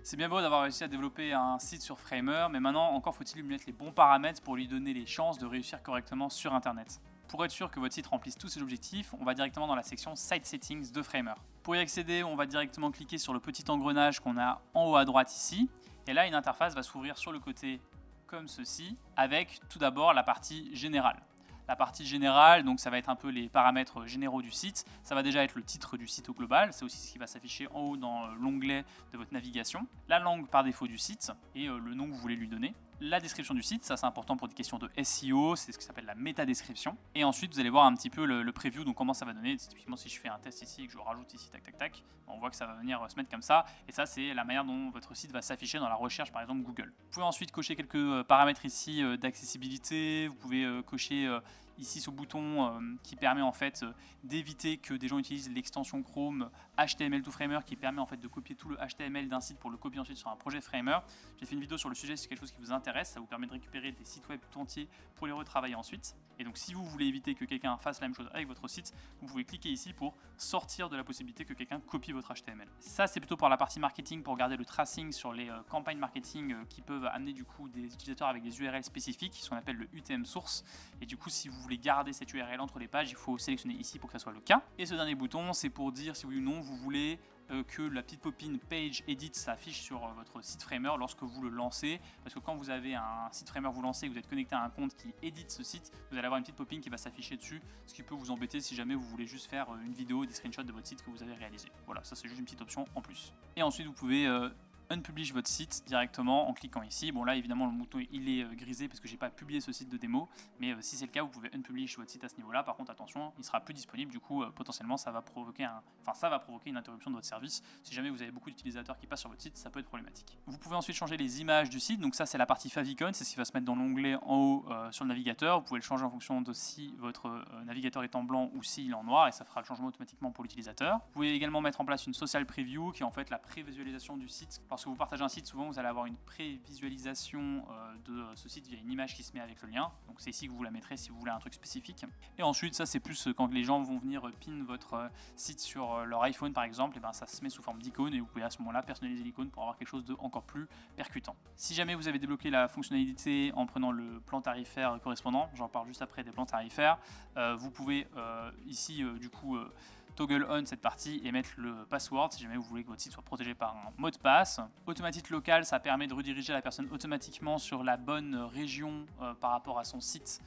C'est bien beau d'avoir réussi à développer un site sur Framer, mais maintenant encore faut-il lui mettre les bons paramètres pour lui donner les chances de réussir correctement sur Internet. Pour être sûr que votre site remplisse tous ses objectifs, on va directement dans la section Site Settings de Framer. Pour y accéder, on va directement cliquer sur le petit engrenage qu'on a en haut à droite ici, et là une interface va s'ouvrir sur le côté comme ceci, avec tout d'abord la partie générale. La partie générale, donc ça va être un peu les paramètres généraux du site. Ça va déjà être le titre du site au global, c'est aussi ce qui va s'afficher en haut dans l'onglet de votre navigation. La langue par défaut du site et le nom que vous voulez lui donner. La description du site, ça c'est important pour des questions de SEO, c'est ce qui s'appelle la métadescription. Et ensuite vous allez voir un petit peu le preview, donc comment ça va donner. Typiquement si je fais un test ici et que je rajoute ici tac tac tac, on voit que ça va venir se mettre comme ça. Et ça c'est la manière dont votre site va s'afficher dans la recherche par exemple Google. Vous pouvez ensuite cocher quelques paramètres ici d'accessibilité, vous pouvez cocher ici ce bouton qui permet en fait d'éviter que des gens utilisent l'extension Chrome HTML2Framer qui permet en fait de copier tout le HTML d'un site pour le copier ensuite sur un projet Framer. J'ai fait une vidéo sur le sujet, si c'est quelque chose qui vous intéresse, ça vous permet de récupérer des sites web tout entiers pour les retravailler ensuite. Et donc si vous voulez éviter que quelqu'un fasse la même chose avec votre site, vous pouvez cliquer ici pour sortir de la possibilité que quelqu'un copie votre HTML. Ça c'est plutôt pour la partie marketing, pour garder le tracing sur les campagnes marketing qui peuvent amener du coup des utilisateurs avec des URL spécifiques, ce qu'on appelle le UTM source. Et du coup si vous voulez garder cette URL entre les pages, il faut sélectionner ici pour que ça soit le cas. Et ce dernier bouton c'est pour dire si oui ou non vous voulez que la petite popine Page Edit s'affiche sur votre site Framer lorsque vous le lancez, parce que quand vous avez un site Framer vous lancez et que vous êtes connecté à un compte qui édite ce site, vous allez avoir une petite popine qui va s'afficher dessus, ce qui peut vous embêter si jamais vous voulez juste faire une vidéo, des screenshots de votre site que vous avez réalisé. Voilà, ça c'est juste une petite option en plus. Et ensuite vous pouvez unpublish votre site directement en cliquant ici. Bon là évidemment le mouton il est grisé parce que j'ai pas publié ce site de démo, mais si c'est le cas vous pouvez unpublish votre site à ce niveau là. Par contre attention, il sera plus disponible, du coup potentiellement ça va provoquer une interruption de votre service. Si jamais vous avez beaucoup d'utilisateurs qui passent sur votre site, ça peut être problématique. Vous pouvez ensuite changer les images du site, donc ça c'est la partie favicon, c'est ce qui va se mettre dans l'onglet en haut sur le navigateur. Vous pouvez le changer en fonction de si votre navigateur est en blanc ou s'il est en noir, et ça fera le changement automatiquement pour l'utilisateur. Vous pouvez également mettre en place une social preview qui est en fait la prévisualisation du site. Lorsque vous partagez un site, souvent vous allez avoir une prévisualisation de ce site via une image qui se met avec le lien. Donc c'est ici que vous la mettrez si vous voulez un truc spécifique. Et ensuite, ça c'est plus quand les gens vont venir pin votre site sur leur iPhone par exemple, et ben ça se met sous forme d'icône et vous pouvez à ce moment-là personnaliser l'icône pour avoir quelque chose de encore plus percutant. Si jamais vous avez débloqué la fonctionnalité en prenant le plan tarifaire correspondant, j'en parle juste après des plans tarifaires, vous pouvez ici du coup toggle on cette partie et mettre le password si jamais vous voulez que votre site soit protégé par un mot de passe. Automatique local, ça permet de rediriger la personne automatiquement sur la bonne région par rapport à son site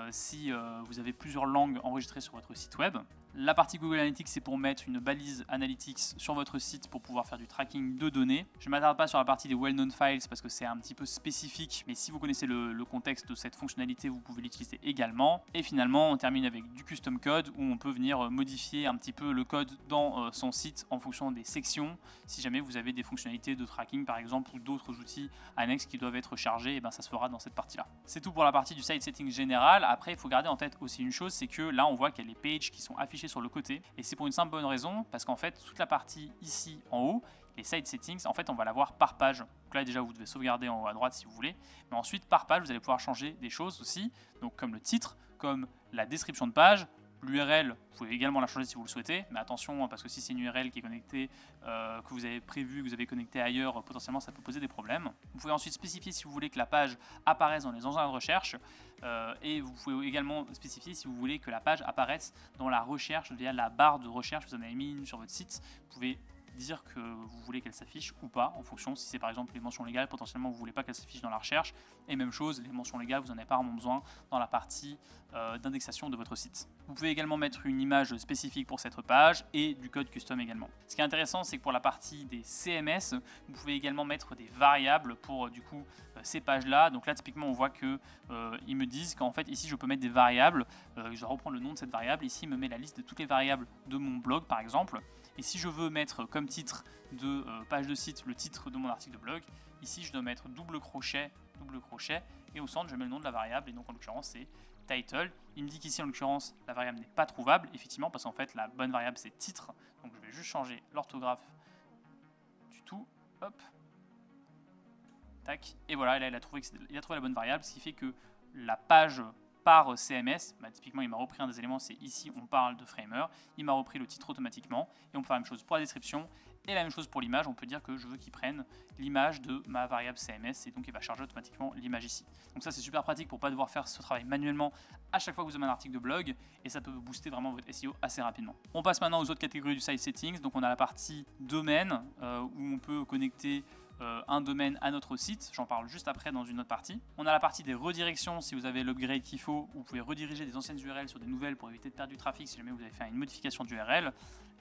si vous avez plusieurs langues enregistrées sur votre site web. La partie Google Analytics, c'est pour mettre une balise Analytics sur votre site pour pouvoir faire du tracking de données. Je ne m'attarde pas sur la partie des well-known files parce que c'est un petit peu spécifique, mais si vous connaissez le contexte de cette fonctionnalité, vous pouvez l'utiliser également. Et finalement, on termine avec du custom code où on peut venir modifier un petit peu le code dans son site en fonction des sections. Si jamais vous avez des fonctionnalités de tracking par exemple ou d'autres outils annexes qui doivent être chargés, et ben ça se fera dans cette partie-là. C'est tout pour la partie du site setting général. Après, il faut garder en tête aussi une chose, c'est que là, on voit qu'il y a les pages qui sont affichés sur le côté, et c'est pour une simple bonne raison, parce qu'en fait toute la partie ici en haut, les site settings, en fait on va la voir par page. Donc là déjà vous devez sauvegarder en haut à droite si vous voulez, mais ensuite par page vous allez pouvoir changer des choses aussi, donc comme le titre, comme la description de page. L'URL, vous pouvez également la changer si vous le souhaitez, mais attention parce que si c'est une URL qui est connectée, que vous avez prévu, que vous avez connecté ailleurs, potentiellement ça peut poser des problèmes. Vous pouvez ensuite spécifier si vous voulez que la page apparaisse dans les engins de recherche, et vous pouvez également spécifier si vous voulez que la page apparaisse dans la recherche via la barre de recherche. Vous en avez mis une sur votre site, vous pouvez dire que vous voulez qu'elle s'affiche ou pas en fonction. Si c'est par exemple les mentions légales, potentiellement vous ne voulez pas qu'elle s'affiche dans la recherche, et même chose, les mentions légales vous n'en avez pas vraiment besoin dans la partie d'indexation de votre site. Vous pouvez également mettre une image spécifique pour cette page et du code custom également. Ce qui est intéressant, c'est que pour la partie des CMS, vous pouvez également mettre des variables pour du coup ces pages là. Donc là typiquement on voit que ils me disent qu'en fait ici je peux mettre des variables, je dois reprendre le nom de cette variable. Ici il me met la liste de toutes les variables de mon blog par exemple. Et si je veux mettre comme titre de page de site le titre de mon article de blog, ici je dois mettre double crochet, et au centre je mets le nom de la variable, et donc en l'occurrence c'est title. Il me dit qu'ici en l'occurrence la variable n'est pas trouvable, effectivement parce qu'en fait la bonne variable c'est titre, donc je vais juste changer l'orthographe du tout, hop, tac, et voilà, là il a trouvé la bonne variable, ce qui fait que la page par CMS, bah, typiquement il m'a repris un des éléments, c'est ici on parle de Framer, il m'a repris le titre automatiquement, et on peut faire la même chose pour la description, et la même chose pour l'image. On peut dire que je veux qu'il prenne l'image de ma variable CMS, et donc il va charger automatiquement l'image ici. Donc ça c'est super pratique pour ne pas devoir faire ce travail manuellement à chaque fois que vous avez un article de blog, et ça peut booster vraiment votre SEO assez rapidement. On passe maintenant aux autres catégories du site settings. Donc on a la partie domaine, où on peut connecter un domaine à notre site, j'en parle juste après dans une autre partie. On a la partie des redirections, si vous avez l'upgrade qu'il faut, vous pouvez rediriger des anciennes URL sur des nouvelles pour éviter de perdre du trafic si jamais vous avez fait une modification d'URL.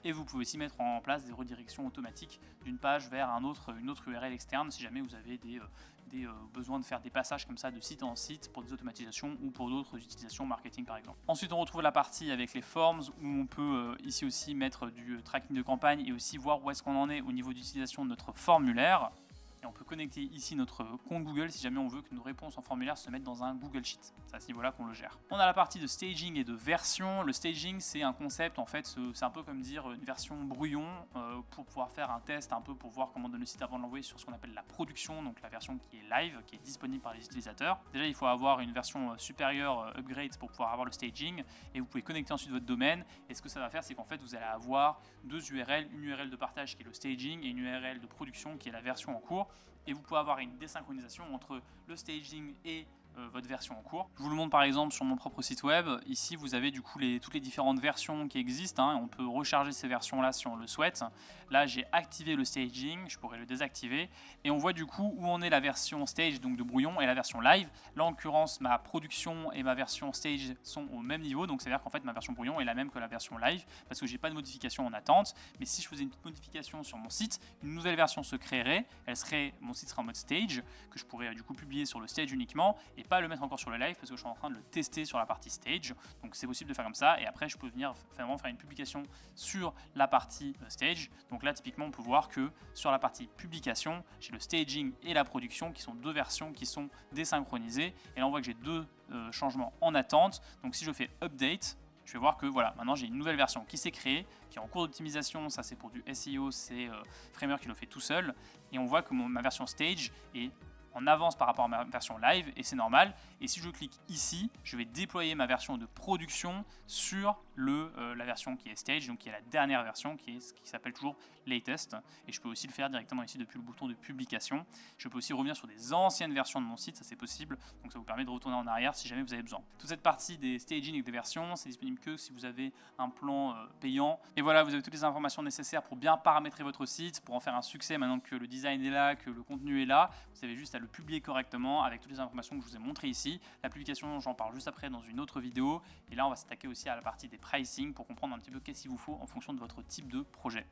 Et vous pouvez aussi mettre en place des redirections automatiques d'une page vers une autre URL externe si jamais vous avez des besoins de faire des passages comme ça de site en site pour des automatisations ou pour d'autres utilisations marketing par exemple. Ensuite on retrouve la partie avec les forms où on peut ici aussi mettre du tracking de campagne et aussi voir où est-ce qu'on en est au niveau d'utilisation de notre formulaire. Et on peut connecter ici notre compte Google si jamais on veut que nos réponses en formulaire se mettent dans un Google Sheet. C'est à ce niveau-là qu'on le gère. On a la partie de staging et de version. Le staging, c'est un concept, en fait, c'est un peu comme dire une version brouillon pour pouvoir faire un test, un peu pour voir comment donner le site avant de l'envoyer sur ce qu'on appelle la production, donc la version qui est live, qui est disponible par les utilisateurs. Déjà, il faut avoir une version supérieure, upgrade, pour pouvoir avoir le staging, et vous pouvez connecter ensuite votre domaine. Et ce que ça va faire, c'est qu'en fait, vous allez avoir deux URL, une URL de partage qui est le staging et une URL de production qui est la version en cours. Et vous pouvez avoir une désynchronisation entre le staging et votre version en cours. Je vous le montre par exemple sur mon propre site web. Ici, vous avez du coup toutes les différentes versions qui existent. On peut recharger ces versions-là si on le souhaite. Là, j'ai activé le staging. Je pourrais le désactiver. Et on voit du coup où en est la version stage, donc de brouillon, et la version live. Là, en l'occurrence, ma production et ma version stage sont au même niveau. Donc, c'est-à-dire qu'en fait, ma version brouillon est la même que la version live parce que j'ai pas de modification en attente. Mais si je faisais une petite modification sur mon site, une nouvelle version se créerait. Mon site serait en mode stage, que je pourrais du coup publier sur le stage uniquement et pas le mettre encore sur le live parce que je suis en train de le tester sur la partie stage. Donc c'est possible de faire comme ça, et après je peux venir vraiment faire une publication sur la partie stage. Donc là typiquement on peut voir que sur la partie publication, j'ai le staging et la production qui sont deux versions qui sont désynchronisées, et là on voit que j'ai deux changements en attente. Donc si je fais update, je vais voir que voilà, maintenant j'ai une nouvelle version qui s'est créée, qui est en cours d'optimisation. Ça c'est pour du SEO, c'est Framer qui le fait tout seul, et on voit que ma version stage est en avance par rapport à ma version live, et c'est normal. Et si je clique ici, je vais déployer ma version de production sur la version qui est stage, donc qui est la dernière version, qui s'appelle toujours latest. Et je peux aussi le faire directement ici depuis le bouton de publication. Je peux aussi revenir sur des anciennes versions de mon site, ça c'est possible, donc ça vous permet de retourner en arrière si jamais vous avez besoin. Toute cette partie des staging et des versions, c'est disponible que si vous avez un plan payant. Et voilà, vous avez toutes les informations nécessaires pour bien paramétrer votre site, pour en faire un succès maintenant que le design est là, que le contenu est là. Vous avez juste à le publier correctement avec toutes les informations que je vous ai montrées ici. La publication, j'en parle juste après dans une autre vidéo. Et là, on va s'attaquer aussi à la partie des pricing pour comprendre un petit peu qu'est-ce qu'il vous faut en fonction de votre type de projet.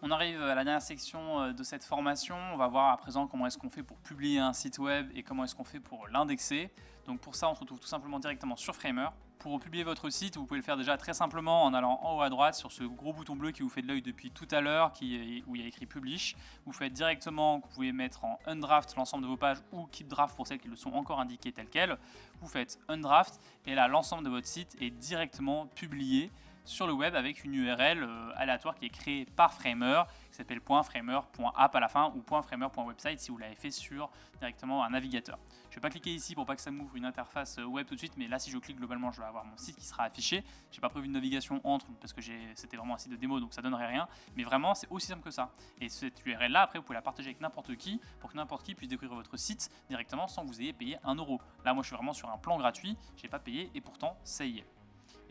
On arrive à la dernière section de cette formation. On va voir à présent comment est-ce qu'on fait pour publier un site web et comment est-ce qu'on fait pour l'indexer. Donc pour ça, on se retrouve tout simplement directement sur Framer. Pour publier votre site, vous pouvez le faire déjà très simplement en allant en haut à droite sur ce gros bouton bleu qui vous fait de l'œil depuis tout à l'heure, où il y a écrit Publish. Vous faites directement, vous pouvez mettre en Undraft l'ensemble de vos pages ou Keep Draft pour celles qui le sont encore indiquées telles quelles. Vous faites Undraft et là, l'ensemble de votre site est directement publié sur le web avec une URL aléatoire qui est créée par Framer, qui s'appelle .framer.app à la fin ou .framer.website si vous l'avez fait sur directement un navigateur. Je ne vais pas cliquer ici pour pas que ça m'ouvre une interface web tout de suite, mais là si je clique globalement je vais avoir mon site qui sera affiché. Je n'ai pas prévu de navigation entre parce que c'était vraiment un site de démo donc ça donnerait rien, mais vraiment c'est aussi simple que ça. Et cette URL là après vous pouvez la partager avec n'importe qui pour que n'importe qui puisse découvrir votre site directement sans que vous ayez payé 1 €. Là moi je suis vraiment sur un plan gratuit, je n'ai pas payé et pourtant ça y est.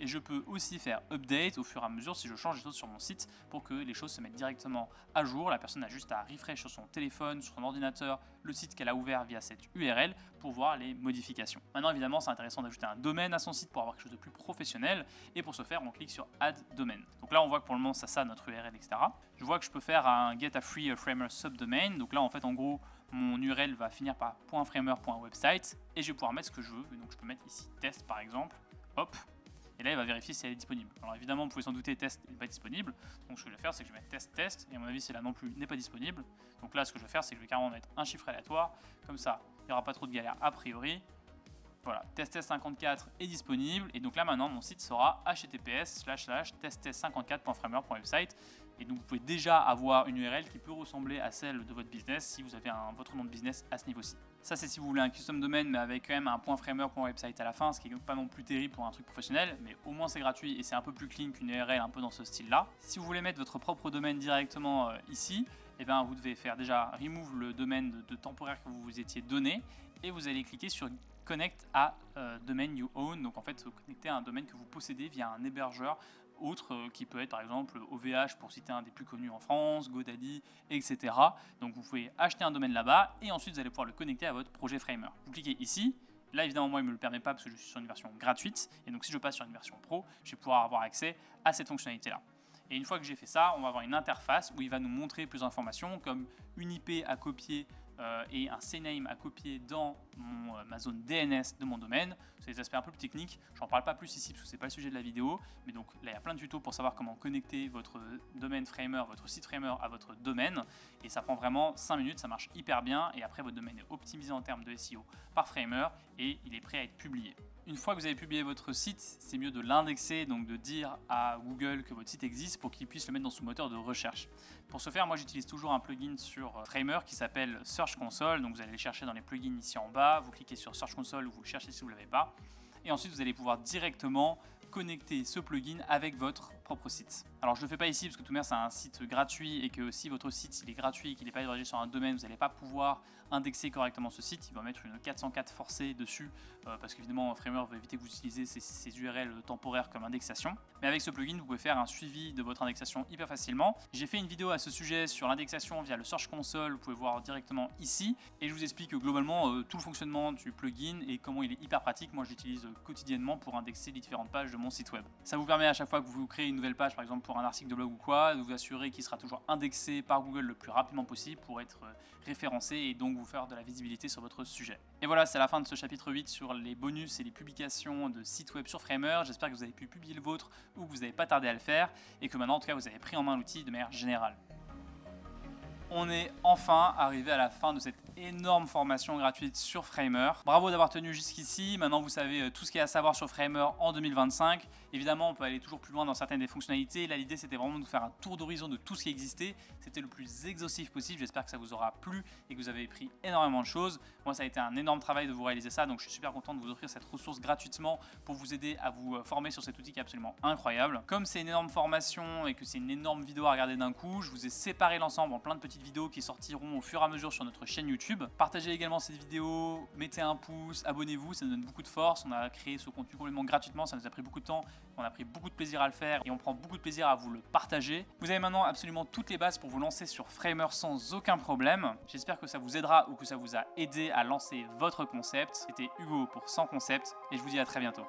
Et je peux aussi faire update au fur et à mesure si je change des choses sur mon site pour que les choses se mettent directement à jour. La personne a juste à refresh sur son téléphone, sur son ordinateur, le site qu'elle a ouvert via cette URL pour voir les modifications. Maintenant évidemment c'est intéressant d'ajouter un domaine à son site pour avoir quelque chose de plus professionnel, et pour ce faire on clique sur Add Domain. Donc là on voit que pour le moment ça notre URL, etc. Je vois que je peux faire un Get a Free Framer Subdomain. Donc là en fait en gros mon URL va finir par .framer.website et je vais pouvoir mettre ce que je veux. Donc je peux mettre ici test par exemple, hop. Et là, il va vérifier si elle est disponible. Alors évidemment, vous pouvez s'en douter, test n'est pas disponible. Donc ce que je vais faire, c'est que je vais mettre test, et à mon avis, celle-là non plus n'est pas disponible. Donc là, ce que je vais faire, c'est que je vais carrément mettre un chiffre aléatoire. Comme ça, il n'y aura pas trop de galère a priori. Voilà, testtest54 est disponible. Et donc là, maintenant, mon site sera https://testtest54.framer.website. Et donc vous pouvez déjà avoir une URL qui peut ressembler à celle de votre business si vous avez votre nom de business à ce niveau-ci. Ça c'est si vous voulez un custom domaine mais avec quand même un .framer.website à la fin, ce qui n'est pas non plus terrible pour un truc professionnel, mais au moins c'est gratuit et c'est un peu plus clean qu'une URL un peu dans ce style-là. Si vous voulez mettre votre propre domaine directement ici, eh bien, vous devez faire déjà remove le domaine de temporaire que vous vous étiez donné et vous allez cliquer sur Connect à domain you own. Donc en fait, vous connectez à un domaine que vous possédez via un hébergeur autre qui peut être par exemple OVH pour citer un des plus connus en France, GoDaddy, etc. Donc vous pouvez acheter un domaine là-bas et ensuite vous allez pouvoir le connecter à votre projet Framer. Vous cliquez ici. Là évidemment moi il ne me le permet pas parce que je suis sur une version gratuite et donc si je passe sur une version pro, je vais pouvoir avoir accès à cette fonctionnalité là. Et une fois que j'ai fait ça, on va avoir une interface où il va nous montrer plus d'informations comme une IP à copier et un CNAME à copier dans ma zone DNS de mon domaine. C'est des aspects un peu plus techniques, j'en parle pas plus ici parce que c'est pas le sujet de la vidéo, mais donc là il y a plein de tutos pour savoir comment connecter votre domaine Framer, votre site Framer à votre domaine, et ça prend vraiment 5 minutes, ça marche hyper bien, et après votre domaine est optimisé en termes de SEO par Framer et il est prêt à être publié. Une fois que vous avez publié votre site, c'est mieux de l'indexer, donc de dire à Google que votre site existe pour qu'il puisse le mettre dans son moteur de recherche. Pour ce faire, moi j'utilise toujours un plugin sur Framer qui s'appelle Search Console, donc vous allez le chercher dans les plugins ici en bas, vous cliquez sur Search Console ou vous le cherchez si vous ne l'avez pas, et ensuite vous allez pouvoir directement connecter ce plugin avec votre propre site. Alors je ne le fais pas ici parce que tout c'est un site gratuit et que si votre site il est gratuit et qu'il n'est pas hébergé sur un domaine, vous n'allez pas pouvoir indexer correctement ce site. Il va mettre une 404 forcée dessus parce qu'évidemment Framer veut éviter que vous utilisez ces URL temporaires comme indexation. Mais avec ce plugin, vous pouvez faire un suivi de votre indexation hyper facilement. J'ai fait une vidéo à ce sujet sur l'indexation via le Search Console, vous pouvez voir directement ici. Et je vous explique globalement tout le fonctionnement du plugin et comment il est hyper pratique. Moi je l'utilise quotidiennement pour indexer les différentes pages de mon site web. Ça vous permet à chaque fois que vous créez une nouvelle page, par exemple pour un article de blog ou quoi, de vous assurer qu'il sera toujours indexé par Google le plus rapidement possible pour être référencé et donc vous faire de la visibilité sur votre sujet. Et voilà, c'est la fin de ce chapitre 8 sur les bonus et les publications de sites web sur Framer. J'espère que vous avez pu publier le vôtre ou que vous n'avez pas tardé à le faire et que maintenant en tout cas vous avez pris en main l'outil de manière générale. On est enfin arrivé à la fin de cette énorme formation gratuite sur Framer. Bravo d'avoir tenu jusqu'ici. Maintenant, vous savez tout ce qu'il y a à savoir sur Framer en 2025. Évidemment, on peut aller toujours plus loin dans certaines des fonctionnalités. Là, l'idée, c'était vraiment de faire un tour d'horizon de tout ce qui existait. C'était le plus exhaustif possible. J'espère que ça vous aura plu et que vous avez appris énormément de choses. Moi, ça a été un énorme travail de vous réaliser ça. Donc, je suis super content de vous offrir cette ressource gratuitement pour vous aider à vous former sur cet outil qui est absolument incroyable. Comme c'est une énorme formation et que c'est une énorme vidéo à regarder d'un coup, je vous ai séparé l'ensemble en plein de petites vidéos qui sortiront au fur et à mesure sur notre chaîne YouTube. Partagez également cette vidéo, mettez un pouce, abonnez-vous, ça nous donne beaucoup de force. On a créé ce contenu complètement gratuitement, ça nous a pris beaucoup de temps, on a pris beaucoup de plaisir à le faire et on prend beaucoup de plaisir à vous le partager. Vous avez maintenant absolument toutes les bases pour vous lancer sur Framer sans aucun problème. J'espère que ça vous aidera ou que ça vous a aidé à lancer votre concept. C'était Hugo pour Sans Concept et je vous dis à très bientôt.